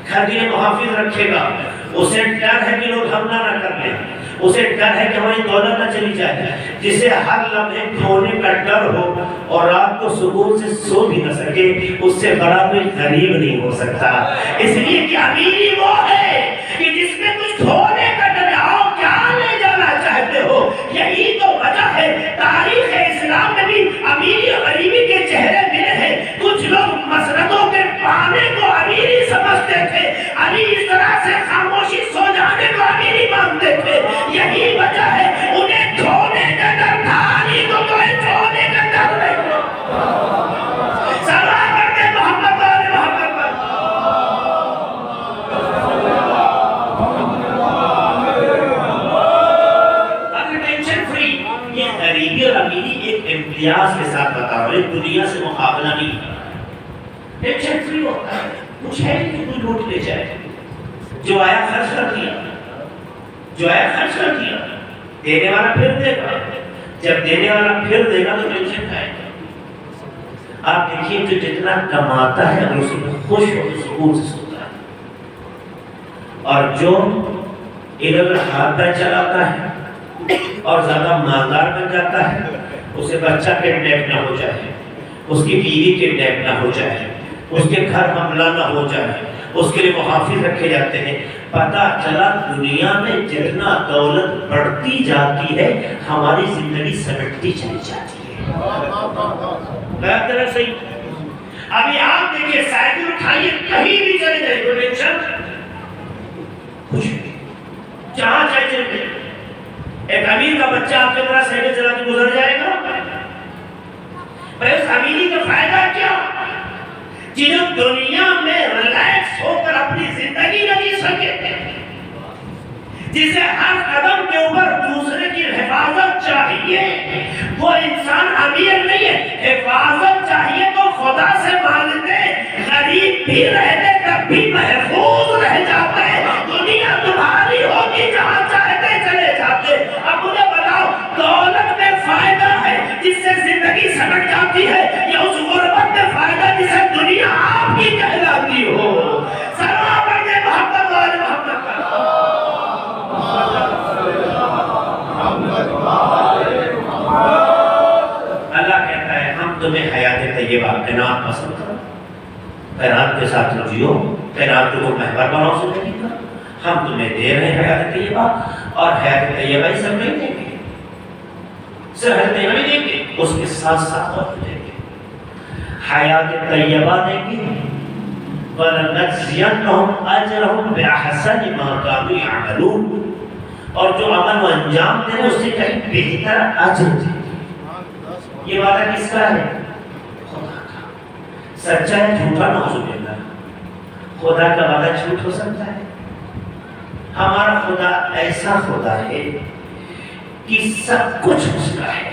خزینے محافظ رکھے گا. اسے ڈر ہے کہ لوگ حملہ نہ کر لیں، اسے ڈر ہے کہ ہماری دولت نہ چلی جائے. جسے ہر لمحے کھونے کا ڈر ہو اور رات کو سکون سے سو بھی نہ سکے، اس سے بڑا کوئی غریب نہیں ہو سکتا. اس لیے کہ امیری وہ ہے کہ جس میں کچھ کھونے کا ڈر آؤ کیا لے جانا چاہتے ہو. یہی تو وجہ ہے تاریخ اسلام میں بھی امیری اور غریبی کے چہرے ملے ہیں. کچھ لوگ مسندوں کے پانے کو امیری سمجھتے تھے، علی اس طرح سے خاموشی سو جانے کو امیری مانتے تھے. یہی وجہ ہے انہیں کھونے کا ڈر تھا، علی کو کوئی کھونے کا امتیاز کے ساتھ بتا رہا ہوں، دنیا سے مقابلہ نہیں کر رہا ہے۔ ایک چیک فری ہوتا ہے، کچھ ہے کہ کوئی لوٹ لے جائے، جو آیا خرچ کر دیا، جو آیا خرچ کر دیا، دینے والا پھر دے گا، جب دینے والا پھر دے گا تو ٹینشن کھائے گا۔ آپ دیکھیے جو جتنا کماتا ہے اور اس میں خوش ہو تو سکون سے سوتا ہے، اور جو ادھر ہاتھ پیر چلاتا ہے اور زیادہ مالدار بن جاتا ہے، اسے بچہ کڈنیپ نہ ہو جائے، اس کی بیوی کڈنیپ نہ ہو جائے، اس کے گھر حملہ نہ ہو جائے، اس کے لیے محافظ رکھے جاتے ہیں۔ پتہ چلا دنیا میں جتنا دولت بڑھتی جاتی ہے ہماری زندگی سمٹتی چلی جاتی ہے۔ غلط طرح صحیح۔ ابھی آپ دیکھیے سائیکل اٹھائیے کہیں بھی چلے جائے تو ٹینشن کچھ نہیں، جہاں چاہے چلے جائے۔ ایک امیر کا بچہ آپ کے طرح سائیکل چلا کے گزر جائے گا، اس امیری کا فائدہ کیا؟ جنہوں دنیا میں ریلیکس ہو کر اپنی زندگی نہ جی سکے، جسے ہر قدم کے اوپر دوسرے کی حفاظت چاہیے، وہ انسان امیر نہیں ہے۔ حفاظت چاہیے تو خدا سے مانگتے، غریب بھی رہتے تب بھی محفوظ رہ جاتے۔ دنیا تمہاری ہوگی، جہاں چاہتے چلے جاتے۔ اب مجھے بتاؤ دولت میں فائدہ ہے جس سے زندگی سمٹ جاتی ہے، یا اس غربت میں فائدہ جسے دنیا آپ کی کہلاتی ہو؟ سلام پڑھنے محبت والے محمد کا۔ اللہ کہتا ہے ہم تمہیں حیات طیبہ قناعت پسند کرو، قناعت کے ساتھ جیو، قناعت کو محور بناؤ زندگی کا۔ ہم تمہیں دے رہے ہیں حیات طیبہ، اور حیات طیبہ ہی سب نہیں دیں گے، صرف حیات طیبہ نہیں دیں گے، اس کے ساتھ ساتھ اور دیں گے، حیات طیبہ دیں گے۔ وَلَنَجْزِيَنَّهُمْ أَجْرَهُمْ بِأَحْسَنِ مَا كَانُوا يَعْمَلُونَ، اور جو عمل و انجام دے رہے اس سے کہیں بہتر اجر دیں گے۔ یہ وعدہ کس کا ہے؟ خدا کا۔ سچا ہے جھوٹا نعوذ باللہ، خدا کا وعدہ جھوٹ ہو سکتا ہے؟ ہمارا خدا ایسا خدا ہے کہ سب کچھ اس کا ہے،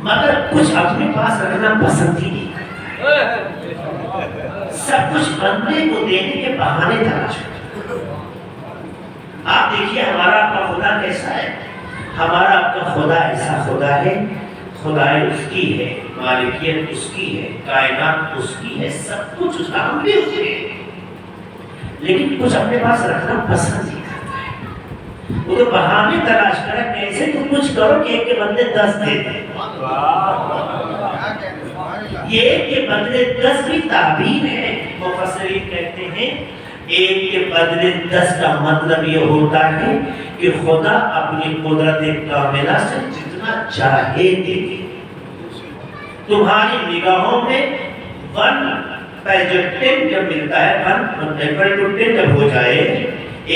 مگر کچھ اپنے پاس رکھنا پسند ہی نہیں کرتا ہے، سب کچھ بندے کو دینے کے بہانے تلاش کرتا ہے۔ آپ دیکھیے ہمارا آپ کا خدا کیسا ہے؟ ہمارا آپ کا خدا ایسا خدا ہے، خدائی اس کی ہے، مالکیت اس کی ہے، کائنات اس کی ہے، سب کچھ اس کا، ہم بھی اس کے ہیں، لیکن کچھ اپنے پاس رکھنا پسند نہیں کرتا ہے۔ وہ تو بہانے تلاش کرے کیسے تو کچھ کرو کہ ایک کے بدلے 10 دے دیں۔ یہ ایک کے بدلے 10 بھی تعبیر ہے۔ مفسرین کہتے ہیں ایک کے بدلے 10 کا مطلب یہ ہوتا ہے کہ خدا اپنی قدرت کاملہ سے جتنا چاہے دے گے۔ تمہاری نگاہوں میں 1/10 جب ملتا ہے، 1/10 جب ہو جائے،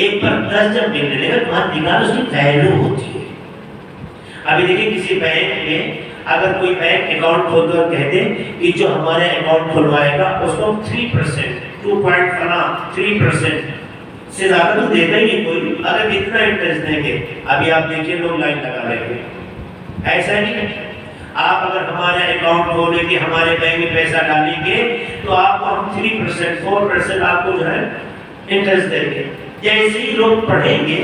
1/10 جب ملنے لگے تمہاری نگاہ اس کی ویلیو ہوتی ہے۔ ابھی دیکھیں کسی بینک میں اگر کوئی بینک اکاؤنٹ کھولتے اور کہتے کہ جو ہمارے اکاؤنٹ کھلوائے گا اس کو 3%، 2.3% سے زیادہ تو دیتا ہی نہیں کوئی، اگر اتنا انٹرسٹ دیں گے۔ ابھی آپ دیکھیے لوگ لائن لگا رہے ہیں، ایسا نہیں ہے۔ آپ اگر ہمارے اکاؤنٹ کھولیں گے، ہمارے بینک میں پیسہ ڈالیں گے تو آپ کو ہم 3%، 4% آپ کو جو ہے انٹرسٹ دیں گے۔ جیسے ہی لوگ پڑھیں گے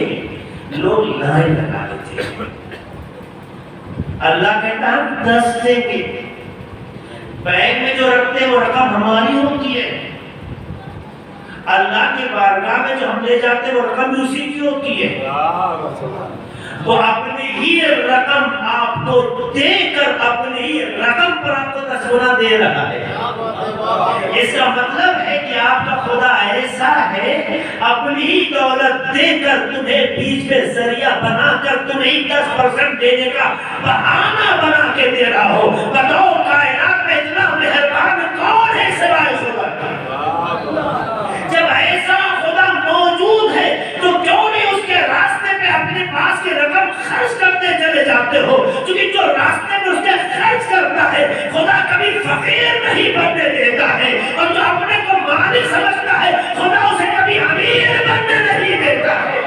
لوگ لائن لگا لیتے ہیں۔ اللہ کہتا ہے ہم 10 دیں گے، بینک میں جو رکھتے ہیں وہ رقم ہماری ہوتی ہے، اللہ کے بارگاہ میں جو ہم لے جاتے ہیں وہ رقم بھی اسی کی ہوتی ہے۔ وہ اپنی ہی رقم آپ کو دے کر اپنی ہی رقم پر آپ کو 10 گنا دے رہا ہے۔ اس کا مطلب ہے کہ آپ کا خدا ایسا ہے اپنی ہی دولت دے کر تمہیں بیچ میں ذریعہ بنا کر تمہیں 10% دینے کا بہانہ بنا کے دے رہا ہو۔ بتاؤ کائنات میں اتنا مہربان کون ہے سوائے خدا کا؟ جب ایسا خدا موجود ہے تو کیوں نہیں اس کے راستے پہ اپنے پاس کی رقم خرچ کرتے چلے جاتے ہو؟ کیونکہ جو راستے میں اس کے خرچ کرتا ہے خدا کبھی فقیر نہیں بننے دیتا ہے، اور جو اپنے کو مالک سمجھتا ہے خدا اسے کبھی امیر بننے نہیں دیتا ہے۔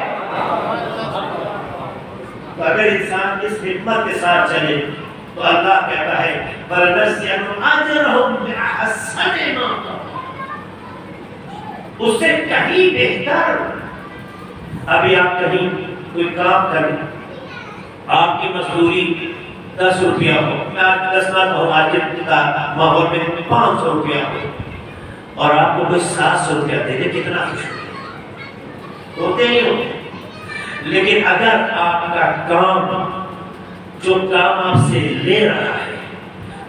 تو اگر انسان اس حکمت کے ساتھ چلے تو اللہ کہتا ہے وَلَنَجْزِيَنَّهُمْ أَجْرَهُمْ بِأَحْسَنِ مَا كَانُوا، اس سے کہیں بہتر۔ ابھی آپ کہیں کوئی کام کریں، آپ کی مزدوری 10 روپیہ ہو، میں 10 لاکھ مہاجر کا ماحول میں 500 روپیہ ہو، اور آپ کو کوئی 700 روپیہ دے دے، کتنا خوش ہوتے نہیں ہوتے؟ لیکن اگر آپ کا کام، جو کام آپ سے لے رہا ہے،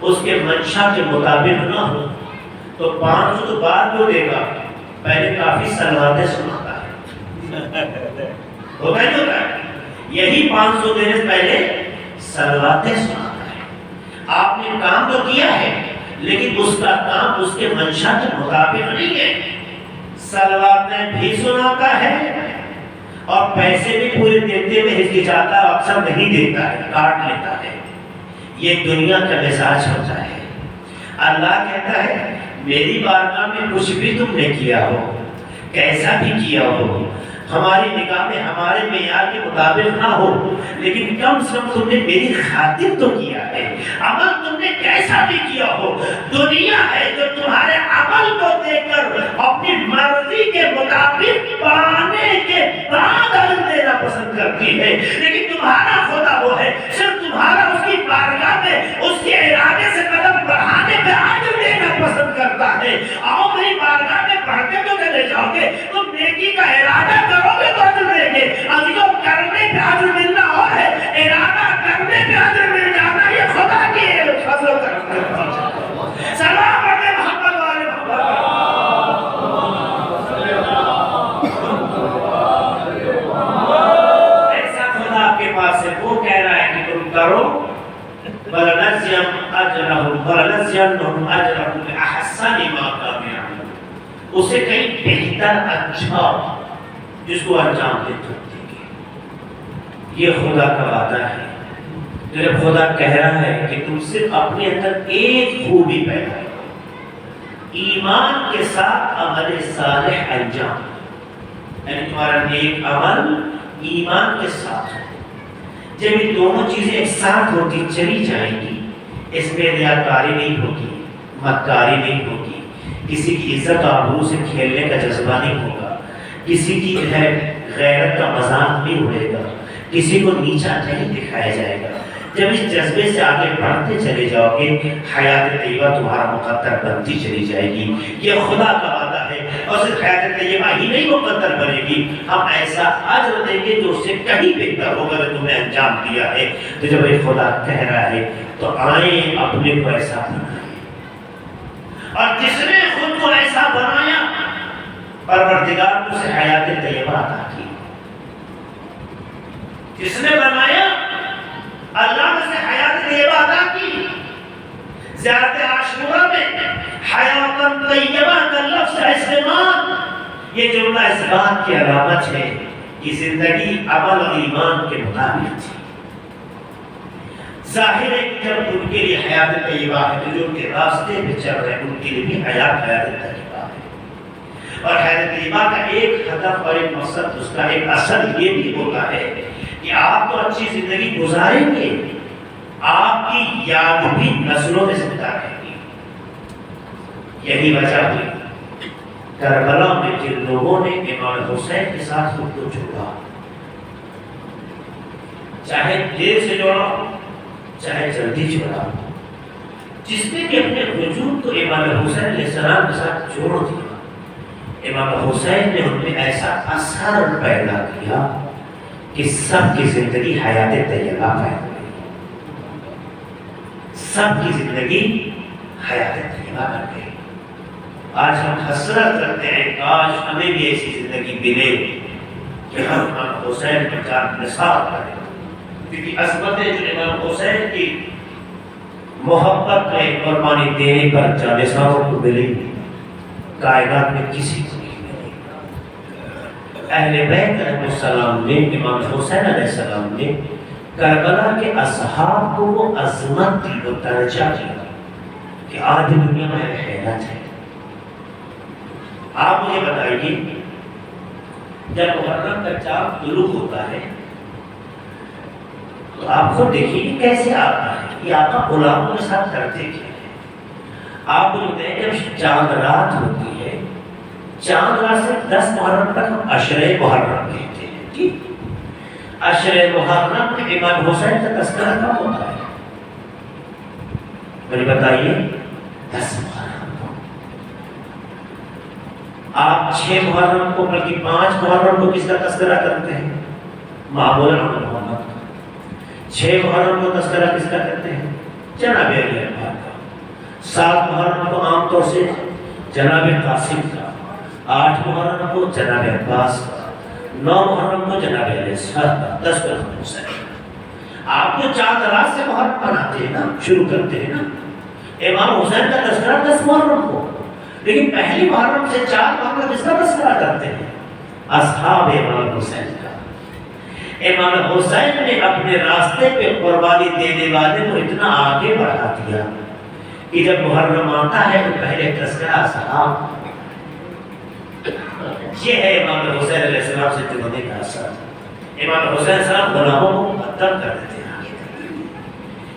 اس کے منشا کے مطابق نہ ہو تو 500 تو بعد کو دے گا، پہلے کافی سلواتیں سناتا ہے، ہوتا نہیں ہوتا ہے؟ یہی 500 دینے سے پہلے سلواتیں سناتا ہے۔ آپ نے کام تو کیا ہے، لیکن اس کا کام اس کے منشا کے مطابق نہیں ہے، سلواتیں بھی سناتا ہے اور پیسے بھی پورے دیتے میں ہچکچاتا ہے، اکثر نہیں دیتا ہے، کاٹ لیتا ہے۔ یہ دنیا کا مزاج ہوتا ہے۔ اللہ کہتا ہے میری بارگاہ میں کچھ بھی تم نے کیا ہو، کیسا بھی کیا ہو، ہماری نگاہ میں ہمارے معیار کے مطابق نہ ہو، لیکن کم سے کم تم نے میری خاطر تو کیا ہے۔ عمل تم نے کیسا بھی کیا ہو، دنیا ہے جو تمہارے عمل کو دیکھ کر اپنی مرضی کے مطابق پانے کے بعد عمل دینا پسند کرتی ہے، لیکن تمہارا خدا وہ ہے صرف تمہارا اس کی بارگاہ میں اس کے ارادے سے قدم بڑھانے پہ عجر دینا پسند کرتا ہے۔ آؤ میری بارگاہ میں بڑھتے تو چلے جاؤ گے، تم نیکی کا ارادہ کرو گے تو عجر دیں گے۔ عزیزوں، کرنے پہ عجر ملنا اور ہے، ارادہ کرنے پہ عجر مل جانا یہ خدا کی فضل کرم ہے۔ سلام پڑھتے محمد والے محمد۔ ایسا خدا آپ کے پاس ہے، وہ کہہ رہا ہے کہ تم کرو وَلَنَجْزِيَنَّهُمْ أَجْرَهُمْ بِأَحْسَنِ مَا كَانُوا يَعْمَلُونَ، اسے کہیں بہتر اچھا جس کو انجام دے تو دیں گے۔ یہ خدا کا وعدہ ہے۔ جب خدا کہہ رہا ہے کہ تم صرف اپنے اندر ایک خوبی پیدا کرو، ایمان کے ساتھ عمل صالح انجام، یعنی تمہارا نیک عمل ایمان کے ساتھ ہو۔ جب یہ دونوں چیزیں ایک ساتھ ہوتی چلی جائیں گی، اس میں ریاکاری نہیں ہوگی، مکاری نہیں ہوگی، کسی کی عزت و آبرو سے کھیلنے کا جذبہ نہیں ہوگا، کسی کی غیرت کا مذاق نہیں اڑے گا، کسی کو نیچا نہیں دکھایا جائے گا۔ جب اس جذبے سے آگے بڑھتے چلے جاؤ گے، حیات طیبہ تمہارا مقدر بنتی چلی جائے گی۔ یہ خدا کا وعدہ ہے، اور صرف حیات طیبہ ہی نہیں مقدر بنے گی، ہم ایسا اجر دیں گے جو اس سے کہیں بہتر ہوگا جو تم نے انجام دیا ہے۔ تو جب یہ خدا کہہ رہا ہے تو آئیں اپنے کو ایسا بنائیں، اور جس نے خود کو ایسا بنایا پروردگار کو سے حیات طیبہ عطا کی۔ جس نے بنایا اللہ نے سے حیات طیبہ عطا کی۔ زیارت عاشورہ میں حیات طیبہ کا لفظ استعمال، یہ جملہ اس بات کی علامت ہے کہ زندگی عمل اور ایمان کے مطابق تھی۔ ظاہر ہے کہ جب ان کے لیے حیات طیبہ ہے تو جو ان کے راستے پہ چل رہے ہیں ان کے لیے بھی حیات طیبہ ہے، اور حیات طیبہ کا ایک ہدف اور ایک مقصد، اس کا ایک اثر یہ بھی ہوتا ہے کہ آپ تو اچھی زندگی گزاریں گے، آپ کی یاد بھی نسلوں میں زندہ رہے گی۔ یہی وجہ ہوئی کربلا میں جن لوگوں نے امام حسین کے ساتھ خود کو جوڑا، چاہے دیر سے جوڑا چاہے جلدی جوڑا، جس نے کہ اپنے وجود کو امام حسین علیہ السلام کے ساتھ جوڑ دیا، امام حسین نے ان میں ایسا اثر پیدا کیا کہ سب کی زندگی حیات طیبہ پیدا ہوئی، سب کی زندگی حیات طیبہ بن گئی۔ آج ہم حسرت کرتے ہیں کاش ہمیں بھی ایسی زندگی ملے کہ ہم امام حسین پر جان نثار کریں، کیونکہ عظمت جو امام حسین کی محبت میں قربانی دینے پر جان نثاروں کو ملی، کائنات میں کسی کو نہیں ملی۔ اہل بیت علیہ السلام نے، امام حسین علیہ السلام نے کربلا کے اصحاب کو وہ عظمت دی، وہ درجہ دیا کہ آج دنیا میں خیرات ہے۔ آپ مجھے بتائیے، جب محرم کا چاند طلوع ہوتا ہے تو آپ خود دیکھیے کیسے آتا ہے، یہ آقا غلاموں کے ساتھ کرتے کیا ہے؟ آپ بولتے ہیں جب چاند رات ہوتی ہے، چاند رات سے 10 محرم تک ہم عشرے محرم کہتے ہیں، ٹھیک؟ عشرے محرم میں امام حسین کا تذکرہ کب ہوتا ہے؟ مجھے بتائیے، 10 محرم کو۔ آپ 6 محرم کو بلکہ 5 محرم کو کس کا تذکرہ کرتے ہیں؟ معمول محمد۔ 6 محرم کو تذکرہ کس کا کرتے ہیں؟ جناب علی اکبر کا۔ 7 محرم کو عام طور سے جناب قاسم کا، 8 محرم کو جناب عباس کا، 9 محرم کو جناب علی صاحب کا، 10 کو حسین۔ آپ کو چاند رات سے محرم مناتے ہیں نا، شروع کرتے ہیں نا۔ امام حسین کا تذکرہ 10 محرم کو، لیکن پہلی محرم سے 4 محرم کس کا تذکرہ کرتے ہیں؟ اصحاب امام حسین کا۔ امام حسین نے اپنے راستے پہ قربانی دینے والے کو اتنا آگے بڑھا دیا کہ جب محرم آتا ہے تو پہلے تذکرہ اصحاب۔ یہ ہے امام حسین علیہ السلام سے جڑنے کا اثر۔ امام حسین صاحب غلاموں کو مقدم کر دیتے ہیں،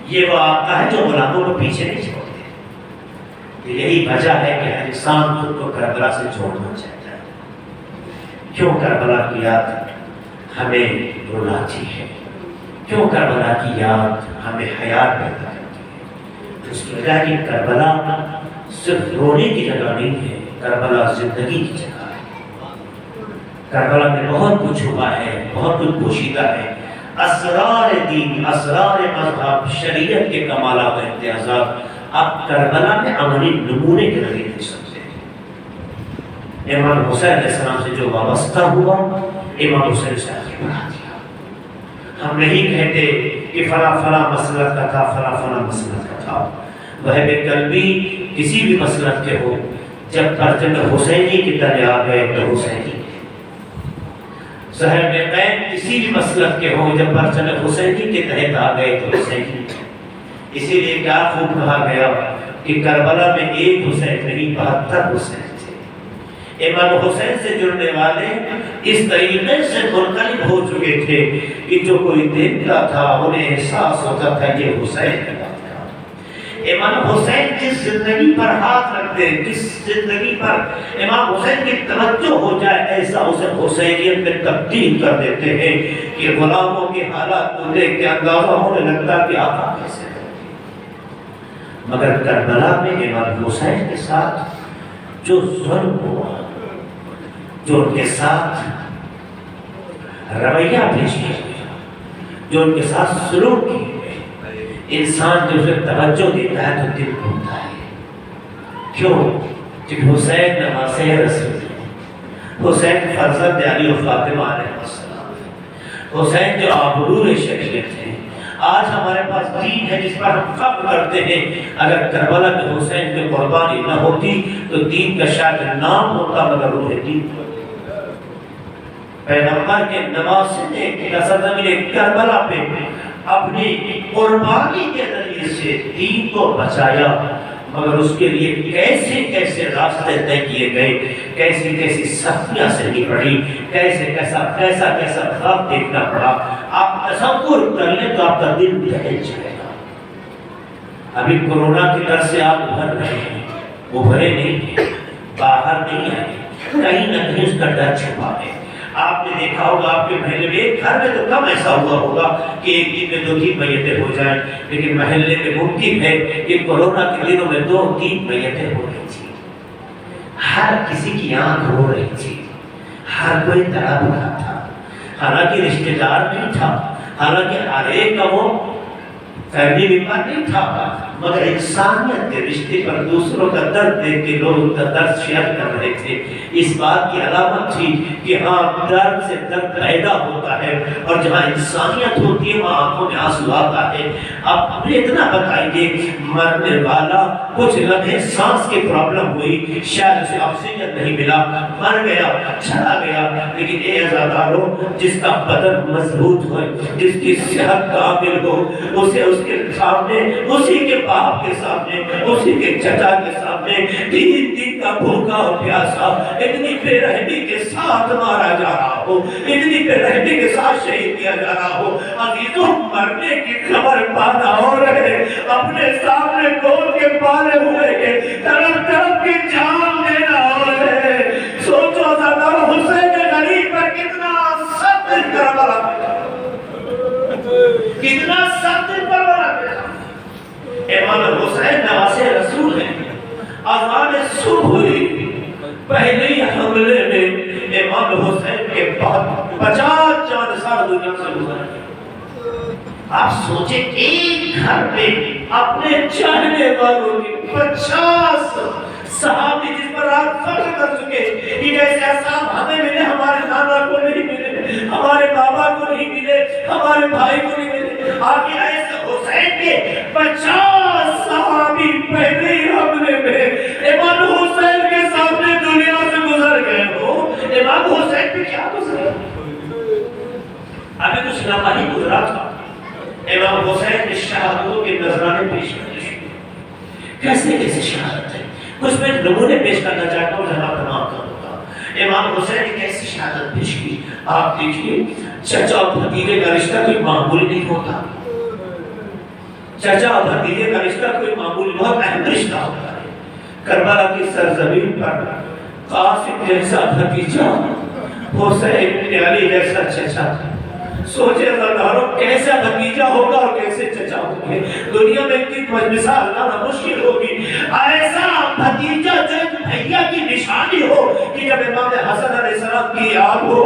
یہ وہ آقا ہے جو غلاموں کو پیچھے نہیں چھوڑتے۔ یہی وجہ ہے کہ ہر انسان خود کو کربلا سے جوڑنا چاہتا ہے۔ کیوں کربلا کی یاد ہمیں رلاتی ہے؟ کیوں کربلا کی یاد ہمیں حیات پیدا کرتی ہے؟ اس کی وجہ کہ کربلا صرف رونے کی جگہ نہیں ہے، کربلا زندگی کی جگہ ہے۔ کربلا میں بہت کچھ ہوا ہے، بہت کچھ پوشیدہ ہے، اسرار دین، اسرار مذہب، شریعت کے کمالات و امتیازات آپ کربلا میں عملی نمونے کے ذریعے دیکھ سکتے ہیں۔ امام حسین علیہ السلام سے جو وابستہ ہوا، امام حسین سے آگے بڑھا دیا۔ ہم نہیں کہتے کہ فلاں فلاں مسلک کا تھا، فلاں فلاں مسلک کا تھا۔ وہب قلبی کسی بھی مسلک کے ہو، جب پرچم حسینی کی تلے آ گئے تو حسینی، صاحب قید کسی بھی مسلک کے ہو، جب پرچم حسینی کے تحت آ گئے تو حسینی۔ اسی لیے کیا خوب کہا گیا کہ کربلا میں ایک حسین نہیں 72 حسین تھے۔ امام حسین سے جڑنے والے اس طریقے سے منقلب ہو چکے تھے کہ جو کوئی دیکھتا تھا انہیں احساس ہوتا تھا یہ حسین کا بات تھا۔ امام حسین جس زندگی پر ہاتھ رکھتے، جس زندگی پر امام حسین کی توجہ ہو جائے، ایسا اسے حسینیت میں تبدیل کر دیتے ہیں کہ غلاموں کے حالات کو دیکھ کے اندازہ ہونے لگتا کہ آقا کیسے ہے۔ مگر کربلا میں امام حسین کے ساتھ جو ظلم ہوا، جو ان کے ساتھ رویہ پیش کیا گیا، جو ان کے ساتھ سلوک کیے گئے، انسان جو اسے توجہ دیتا ہے تو دل ٹوٹتا ہے۔ کیوں؟ کہ حسین نواسہ رسول، حسین فرزند علی و فاطمہ علیہ السلام، حسین جو آبرور شریعت ہیں۔ آج ہمارے پاس دین ہے جس پر ہم فخر کرتے ہیں، اگر کربلا میں حسین کی قربانی نہ ہوتی تو دین کا شاید نام ہوتا مگر روح دین۔ پیغمبر کے نواسے نے سرزمین کربلا پہ اپنی قربانی کے ذریعے سے دین کو بچایا، مگر اس کے لیے کیسے کیسے راستے طے کیے گئے، کیسی کیسی سختیاں سہنی پڑی، کیسا خواب دیکھنا پڑا۔ آپ تصور کر لیں تو آپ کا دل دہل جائے گا۔ ابھی کورونا کی ڈر سے آپ ابھر رہے ہیں، ابھرے نہیں ہیں، باہر نہیں آئے، کہیں نہ کہیں اس کا ڈر چھپا ہے۔ آپ نے دیکھا ہوگا آپ کے محلے میں، ایک گھر میں تو کم ایسا ہوا ہوگا کہ ایک دن میں 2-3 میتیں ہو جائیں، لیکن محلے میں ممکن ہے کہ کورونا کے دنوں میں 2-3 میتیں ہو رہی تھی۔ ہر کسی کی آنکھ رو رہی تھی، ہر کوئی تڑپ رہا تھا، حالانکہ رشتہ دار نہیں تھا، حالانکہ ہر ایک کا وہ فیملی ممبر نہیں تھا، مگر انسانیت کے رشتے پر دوسروں کا درد دیکھ کے لوگ ان کا درد شیئر کر رہے تھے۔ اس بات کی علامت تھی کہ ہاں درد سے درد پیدا ہوتا ہے، اور جہاں انسانیت ہوتی ہے وہاں آنکھوں میں آنسو آتا ہے۔ اب ہمیں اتنا بتائیے، مرنے والا کچھ لمحے سانس کی پرابلم ہوئی، شاید اسے آکسیجن نہیں ملا، مر گیا، چلا گیا، لیکن اے عزاداروں، جس کا بدن مضبوط ہو، جس کی صحت کامل ہو، اسے اس کے سامنے، اسی کے باپ کے سامنے، اسی کے چچا کے سامنے 3 دن کا بھوکا اور پیاسا اتنی بے رحمی کے ساتھ مارا جا رہا ہو، اتنی بے رحمی کے ساتھ شہید کیا جا رہا ہو، عزیزوں مرنے کی خبر پانا ہو رہے، اپنے سامنے گول کے پالے ہوئے کے طرف طرف کی جان دینا ہو رہے۔ سوچو زیادہ حسین غریب پر کتنا سخت کربلا کتنا سخت کربلا امام حسین نواسے رسول ہیں۔ اذان صبح ہوئی، پہلے ہی حملے میں امام حسین کے بعد 50 جان سال دنیا سے گزر گئے۔ آپ سوچیں ایک گھر میں اپنے چاہنے والوں کی 50 صحابی جس پر آپ فخر کر چکے کہ جیسے صاحب ہمیں ملے، ہمارے نانا کو نہیں ملے، ہمارے بابا کو نہیں ملے، ہمارے بھائی کو نہیں ملے، آگے ایسے حسین کے 50 صحابی پہلے ہی حملے میں امام حسین کے سامنے دنیا سے گزر گئے ہو۔ امام حسین پہ کیا گزرا؟ ابھی کچھ لمحہ ہی گزرا تھا، امام حسین نے شہادتوں کے نذرانے پیش کرنے شروع۔ کیسے کیسے شہادت ہے، کچھ میں نمونے پیش کرنا چاہتا ہوں جناب تمام کروں گا۔ امام حسین نے کیسی شہادت پیش کی؟ آپ دیکھیے، چچا اور بھتیجے کا رشتہ کوئی معمولی نہیں ہوتا، چچا اور بھتیجے کا رشتہ کوئی معمولی بہت اہم رشتہ ہوتا ہے۔ کربلا کی سرزمین پر قاسم جیسا بھتیجا، حسین بن علی جیسا چچا، سوچے زرداروں کیسا بھتیجا ہوگا اور کیسے چچا ہوگے، دنیا میں اتنی مثال لانا مشکل ہوگی۔ ایسا بھتیجا جو ایک بھیا کی نشانی ہو کہ جب امام حسن علیہ السلام کی یاد ہو،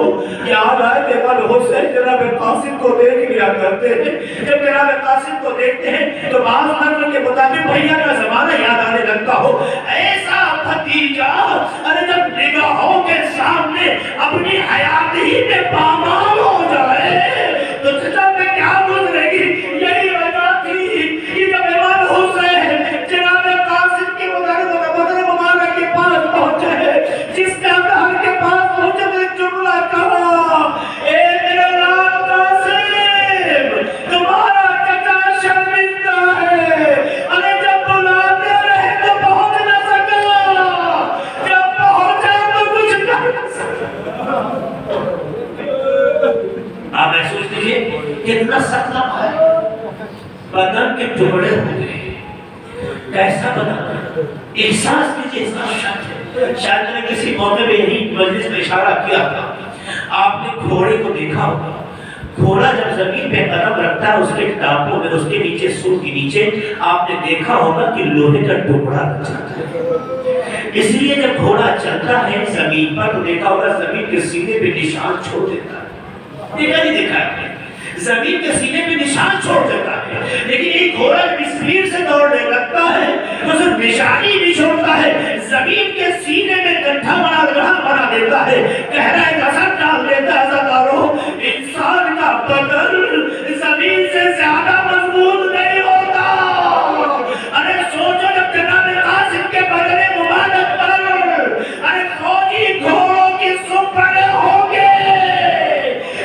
یاد آئے کہ امام حسین جناب قاسم کو دیکھ لیا کرتے ہیں، جب جناب قاسم کو دیکھتے ہیں تو بعض نقل کے مطابق بھیا کا زمانہ یاد آنے لگتا ہو۔ ایسا بھتیجا ارے جب نگاہوں کے سامنے اپنی حیات ہی میں پامال ہو جائے تو چچا میں کیا گزرے گی؟ یہی وجہ تھی کہ جب امام حسین جناب قاسم کے مدر مبارک کے پاس پہنچے، جس کا گھر کے پاس پہنچے تو ایک جملہ کہا، اے میرے لال قاسم تمہارا چچا شرمندہ ہے، ارے جب بلاتے رہے تو پہنچ نہ سکا، جب پہنچا تو کچھ کر نہ سکا۔ آپ محسوس کیجئے کتنا سخت لمحہ ہے، بدن کے ٹکڑے ہو گئے، کیسا بنا احساس کیجئے، احساس شاید میں نے کسی موقع میں یہی مجلس میں اشارہ کیا تھا۔ آپ نے گھوڑے کو دیکھا ہوگا، گھوڑا جب زمین پہ قدم رکھتا ہے اس کے ٹانپوں میں، اس کے نیچے سر کے نیچے آپ نے دیکھا ہوگا کہ لوہے کا ٹکڑا لگ جاتا ہے۔ اس لیے جب گھوڑا چلتا ہے زمین پر تو دیکھا ہوگا زمین کے سینے پہ نشان چھوڑ دیتا ہے، دیکھا نہیں دیکھا ہے، زمین کے سینے پہ نشان چھوڑ دیتا ہے، لیکن ایک گھوڑا اسپیڈ سے دوڑنے لگتا ہے تو صرف نشانی نہیں چھوڑتا ہے، زمین کے سینے میں گڈھا بنا دیتا ہے، گہرا ایک اثر ڈال دیتا ہے۔ زدارو انسان کا بدن زمین سے زیادہ مضبوط نہیں ہوتا۔ ارے سوچو جب جناب قاسم کے بدن مبارک پر ارے فوجی گھوڑوں کی سب پڑے ہوں گے،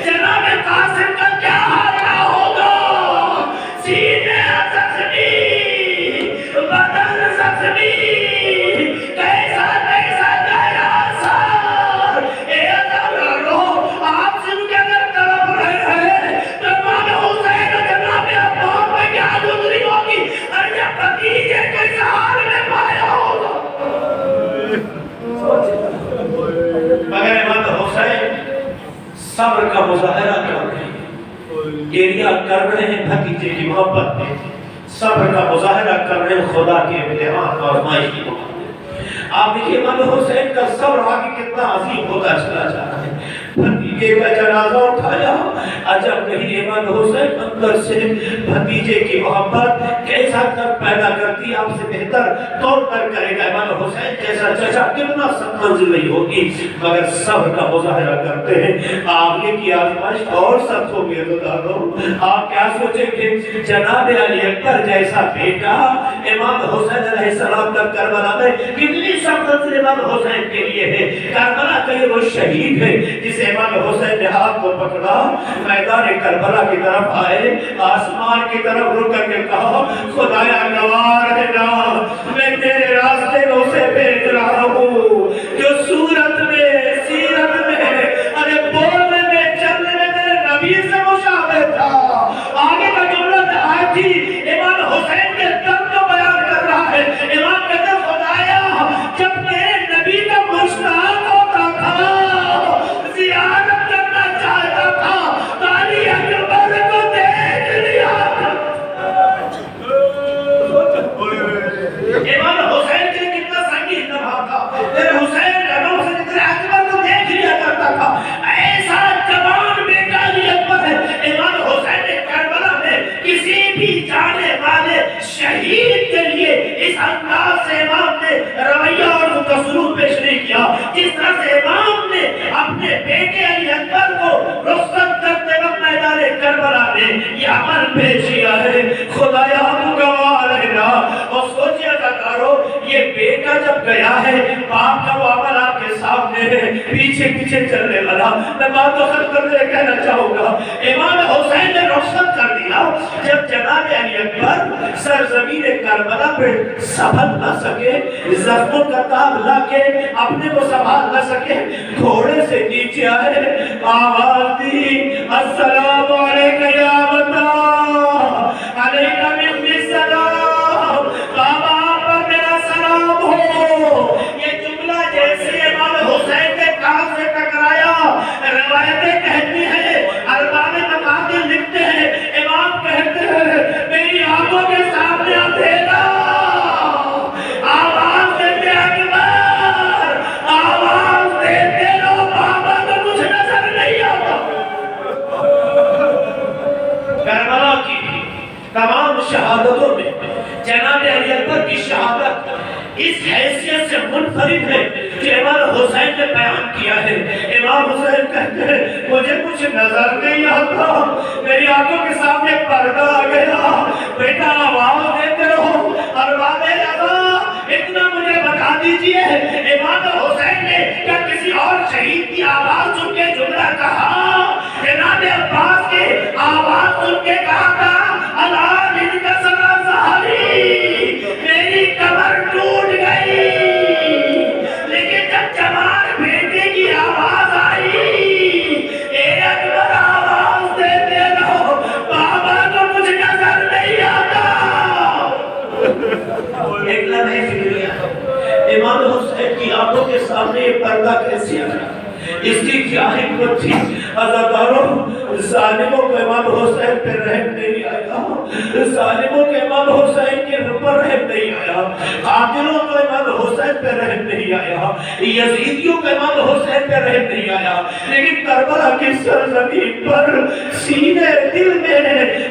جناب قاسم کا کیا حال ہوگا؟ سینے زخمی، بدن زخمی، کیسا کیسا گہرا اثر۔ اے اللہ آپ سے مجھے اگر طرف رہے ہیں تو امام حسین جناب عباس میں کیا گزری ہوگی؟ ارے جب بھتیجے کے حال میں پایا ہوگا۔ مگر امام حسین صبر کا مظاہرہ کر رہے ہیں، گریہ کر رہے ہیں بھتیجے کی محبت میں، صبر کا مظاہرہ کر رہے ہیں خدا کے امتحان اور آزمائش کی محبت میں۔ آپ دیکھیے امام حسین کا صبر آگے کتنا عظیم ہوتا چلا جا رہا ہے۔ بھتیجے کا جنازہ اٹھایا، عجب نہیں امام حسین اندر سے بھتیجے کی محبت کیسا کر پیدا کرتی، آپ سے بہتر طور پر کرے گا امام حسین جیسا چچا کتنا سخت منزل نہیں ہوگی، مگر صبر کا مظاہرہ کرتے ہیں۔ آگے کی آزمائش اور سخت ہوگی۔ آپ کیا سوچیں گے جناب علی اکبر جیسا بیٹا امام حسین علیہ السلام کا کربلا میں کتنی سخت منزل امام حسین کے لیے ہے۔ کربلا کا یہ وہ شہید ہے جسے امام حسین نے ہاتھ کو پکڑا، میدان کربلا کی طرف آئے، آسمان کی طرف رک کر کے کہا خدایا گواہ رہنا میں تیرے راستے میں اسے بھیج رہا ہوں جو صورت میں نے یہ عمل پیش کیا ہے، خدایا ہم گواہ رہنا۔ اور سوچیا کرو یہ بیٹا جب گیا ہے، باپ کا وہ عمل آپ کے سامنے ہے، پیچھے پیچھے چلنے والا۔ میں بات تو ختم کرنے کہنا چاہوں گا، امام حسین نے رخصت کر دیا جب جناب علی اکبر سرزمین کربلا پہ سنبھل نہ سکے، زخموں کا تاب لا کے اپنے کو سنبھال نہ سکے، گھوڑے سے نیچے آئے، آواز دی السلام علیکم یا بتا علیکم ابن السلام، بابا پر میرا سلام ہو۔ یہ جملہ جیسے امام حسین کے کان سے ٹکرایا، روایتیں کہتی ہیں، ارباب مقادیر لکھتے ہیں، امام کہتے ہیں میری آنکھوں کے سامنے اندھیرا، آواز دیتے اکبر، آواز دیتے رہو، بابا کو کچھ نظر نہیں آتا۔ کربلا کی تمام شہادتوں میں جناب علی اکبر کی شہادت اس حیثیت سے منفرد ہے کہ امام حسین نے بیان کیا ہے۔ امام حسین کہتے ہیں مجھے کچھ نظر نہیں آتا، میری آنکھوں کے سامنے پردہ آ گیا، بیٹا آواز دیتے رہو، ارباب ادا اتنا مجھے بتا دیجئے، امام حسین نے کیا کسی اور شہید کی آواز سن کے جملہ کہا؟ جناب عباس کے آواز سن کے کہا تھا اللہ ان کا سنا سہاری، میری کمر ٹوٹ گئی، لیکن جب جمال بیٹے کی آواز آئی، اے اکبر آواز دیتے رہو، بابا کو مجھ نظر نہیں آتا۔ ایک لمحے فکر امام حسین کی آنکھوں کے سامنے یہ پردہ کیسے آیا، اس کی کیا حکمت تھی؟ عزاداروں، ظالموں کو امام حسین پہ رحم نہیں آیا، ظالموں کے امام حسین کے اوپر رحم نہیں آیا، قاتلوں کو امام حسین پہ رحم نہیں آیا، یزیدیوں کو امام حسین پہ رحم نہیں آیا، لیکن کربلا کی سرزمین پر سینے دل میں،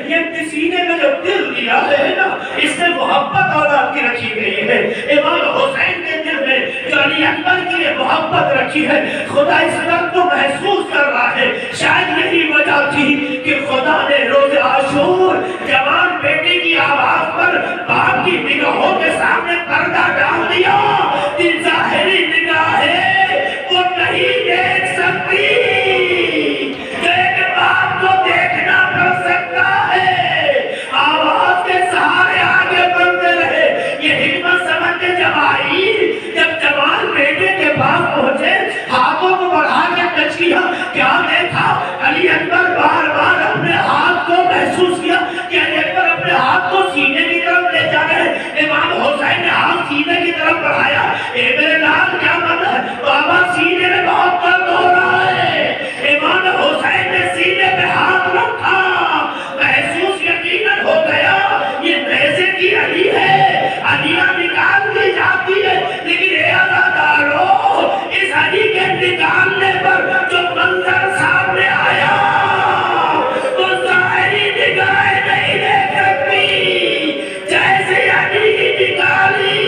یہ سینے میں جو دل دیا ہے نا، اس میں محبت اولاد کی رکھی گئی ہے۔ امام حسین کے دل میں جو علی اکبر کی محبت رکھی ہے، خدا اس بات کو محسوس کر رہا ہے۔ شاید یہی وجہ تھی کہ خدا نے روز عاشور جوان بیٹے کی آواز پر باپ کی نگاہوں کے سامنے پردہ ڈال دیا۔ دل ظاہری نگاہ ہے وہ نہیں دیکھ سکتی جو ایک باپ کو دیکھنا پڑ سکتا ہے۔ آواز کے سہارے آگے بڑھتے رہے۔ یہ حکمت سمجھ کے جب آئی، جب جوان بیٹے کے پاس پہنچے، ہاتھوں کو بڑھا کے ٹچ کیا، کیا دیکھا؟ علی اکبر بار بار اپنے ہاتھ کو محسوس کیا کہ علی اکبر اپنے ہاتھ کو سینے کی طرف لے جا رہے ہیں۔ امام حسین نے ہاتھ سینے کی طرف بڑھایا، اے میرے لال کیا بات ہے؟ بابا سینے میں بہت درد ہو رہا ہے۔ امام حسین نے سینے پہ ہاتھ رکھا، محسوس یقیناً ہو گیا یہ نیزے کی علی ہے، علیہ نکال دی جاتی ہے، لیکن اے عزادارو اس علی کے نکالنے پر جو منظر سامنے آیا وہ ظاہری نگاہیں نہیں دیکھ سکتی۔ جیسے علی کی نکالی،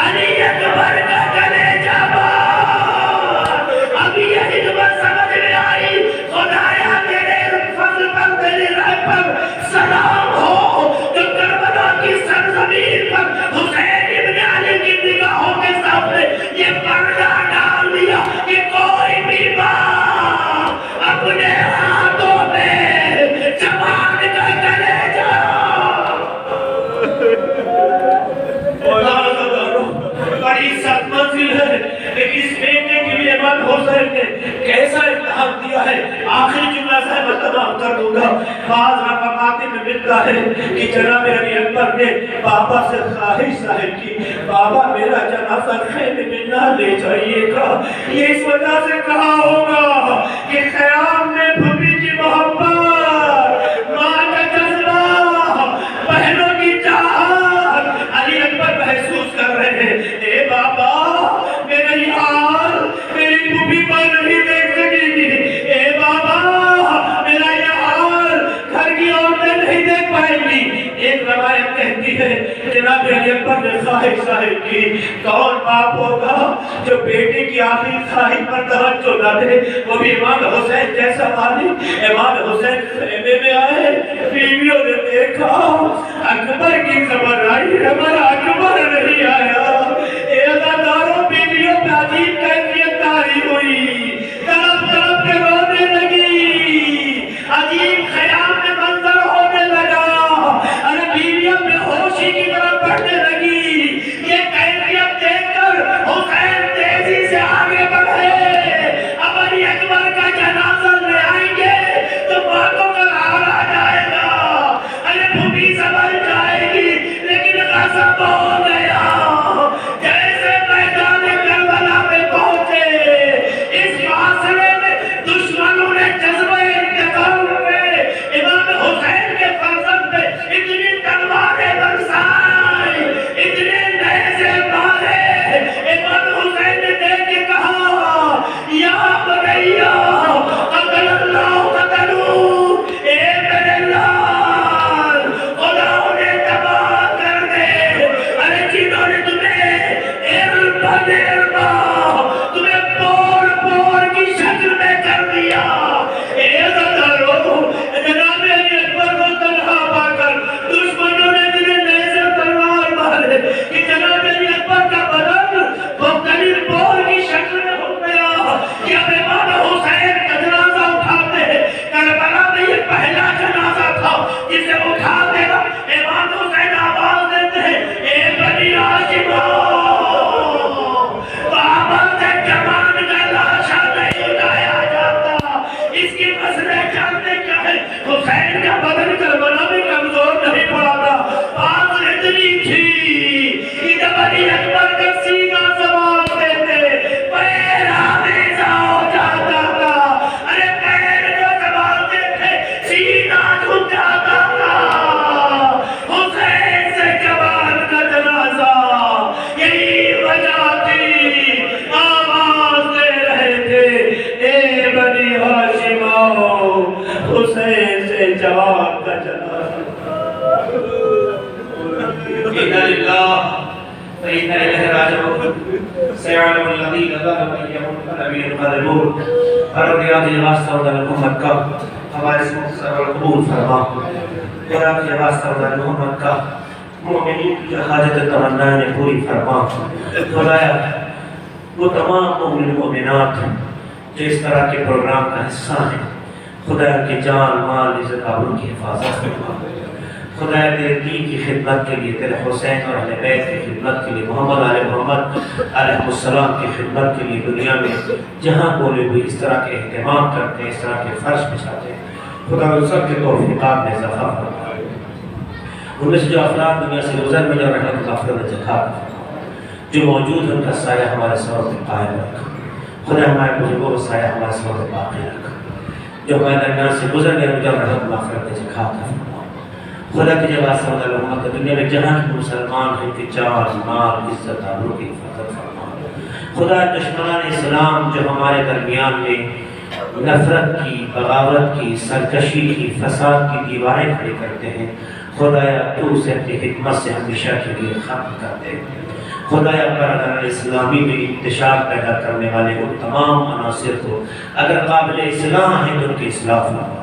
علی اکبر کا کلیجہ بار، ابھی یہ حکمت سمجھ میں آئی۔ خدایا تیرے فضل پر، تیرے رحم پر سلام ہو جو کربلا کی سرزمین پر حسین ابن علی کی نگاہوں کے سامنے یہ پردہ ڈال دیا کہ کوئی بھی باپ اپنے ہاتھوں میں جوان کا کلیجہ۔ بڑی سخت منزل ہے، لیکن اس بیٹے کے لیے امام حسین نے کیسا امتحان دیا ہے۔ آخری جملہ سے میں تمام کر دوں گا۔ بعض رفقاتی میں ملتا ہے کہ جناب علی اکبر نے بابا سے خواہش ظاہر کی، بابا میرا جنازہ خیمے میں نہ لے جائیے گا۔ یہ اس وجہ سے کہا ہوگا کہ خیام میں پھپھی کی محبت، ماں کا جذبہ، بہنوں کی چاہت علی اکبر محسوس کر رہے ہیں۔ اے بابا میرا یہ حال میری پھپھی پر نہیں دیکھ سکے گی، اے بابا میرا یہ حال گھر کی عورتیں نہیں دیکھ پائیں گی۔ ایک روایت کہتی ہے جناب علی اکبر نے خواہش ظاہر کی، کون باپ ہوگا جو بیٹے کی آخری خواہش پر توجہ نہ دے، وہ بھی امام حسین جیسا والی۔ امام حسین خیمے میں آئے، بیویوں نے دیکھا اکبر کی خبر آئی ہمارا اکبر نہیں آیا. عزاداروں بیویوں پہ عجیب کیفیت طاری ہوئی, طرف طرف پہ رونے لگی, عجیب خیال میں منظر ہونے لگا. ارے بیویوں میں ہوشی کی طرف بڑھنے لگی. یہ کیفیت دیکھ کر حسین تیزی سے آگے بڑھے. اب علی اکبر کا جنازہ لے آئیں گے تو باتوں کا حال آ جائے گا. ارے بھومی سنبھل جائے گی, لیکن غضب ہو گیا. جیسے میدان کربلا میں پہنچے, اس فاصلے میں دشمنوں نے جذبہ انتقام میں امام حسین کے فرزند پہ اتنی تلواریں برسائیں, اتنے نیزے مارے. امام حسین نے دیکھ کے کہا یا بنیا قتل اللہ قتلو, اے میرے لال خدا انہیں تباہ کر دے. ارے جنہوں نے تمہیں تمہیں پور پور کی شکل میں کر دیا. اے عزاداروں, جناب علی اکبر کو تنہا پا کر دشمنوں نے جنہیں نیزے تلوار مارے کہ جناب علی اکبر کا بدن مختلف پور کی شکل میں ہو گیا. کہ اب امام حسین کا جنازہ اٹھاتے ہیں. کربلا میں یہ پہلا جنازہ تھا جسے اٹھاتے وقت امام حسین آواز دیتے ہیں اے بنی ہاشم, بابا سے جوان کا لاشا نہیں اٹھایا جاتا. اس کی مسئلے جانتے کیا ہے, حسین کا بدن کربلا میں کمزور نہیں پڑا تھا. بات اتنی تھی کہ جب علی اکبر کا سینہ سوار دیتے پیر آویزہ ہو جاتا تھا. ارے پیر جو سوارتے تھے سینہ جھک جاتا تھا. حسین سے جوان کا جنازہ, یہی وجہ تھی آواز دے رہے تھے اے بنی ہاشم آؤ, حسین سے جوان کا جنازہ. إِنَّ لِلَّهِ فَإِنَّ إِلَيْهِ رَاجِعُونَ. سيعلم الذين ظلموا أيهم القلب ينقلبون. فرضيات الواسطة ودل محمد کا ہمارے مختصر القبول فرما. خدا کی واسطہ ودل محمد کا مومنین کی حاجت تمنائیں پوری فرما. خدایا وہ تمام مومن مومنات جو اس طرح کے پروگرام کا حصہ ہیں, خدایا کی جان مال عزت آبرو کی حفاظت فرما. خدایا تیرے دین کی خدمت کے لیے, تیرے حسین اور اہل بیت کی خدمت کے لیے, محمد آل محمد علیہ السلام کی خدمت کے لیے دنیا میں جہاں بولے ہوئے اس طرح کے اہتمام کرتے ہیں, اس طرح کے فرش بچھاتے ہیں, خدا ان سب کے توفیقات میں اضافہ فرما. ان میں سے جو افراد دنیا سے گزر میں جا رہے ہیں مغفرت جزا, جو موجود ہیں ان کا سایہ ہمارے سر پہ قائم رکھ. خدا ہمارے بزرگوں کا سایہ ہمارے سر پہ باقی رکھ. جو ہمارے درمیان سے گزر گئے ان کا رحمت مغفرت جزا فرما. خدا کی جگہ صلی اللہ علیہ وسلم دنیا میں جہاں کی مسلمان ہیں کہ جان مال عزت آبرو کی حفاظت فرما. خدا دشمنان اسلام جو ہمارے درمیان میں نفرت کی, بغاوت کی, سرکشی کی, فساد کی دیواریں کھڑی کرتے ہیں, خدایا تو اسے اپنی حکمت سے ہمیشہ کے لیے ختم کر دے. خدایا برادران اسلامی میں انتشار پیدا کرنے والے وہ تمام عناصر کو اگر قابل اصلاح ہیں تو ان کی اصلاح فرما,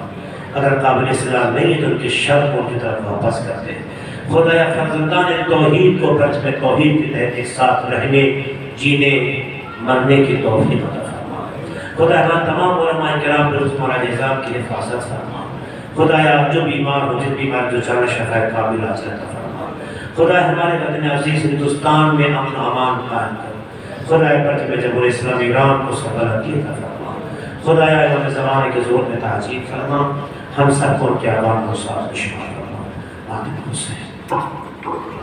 اگر قابل اصلاح نہیں ہے تو ان کے شر کو ان کی طرف واپس کرتے ہیں. خدایا فرزندان توحید کو برج میں توحید کے تحت ایک ساتھ رہنے, جینے, مرنے کی توفیق عطا فرما. خدا ہمارے تمام علماء کرام درست تمہارا نظام کی حفاظت فرما. خدایا جو بیمار ہو, جن بیمار جو چاہے شفا کامل عاجل عطا فرما. خدا ہمارے وطن عزیز ہندوستان میں امن و امان قائم کر. خدایا برج میں جمہوریہ اسلامی ایران کو سفارتی عطا فرما. خدایا امام زمانے کے زور میں تعجیل فرما. ہم سب کو ان کے عوام کو ساتھ شمار فرما. آمین حسین.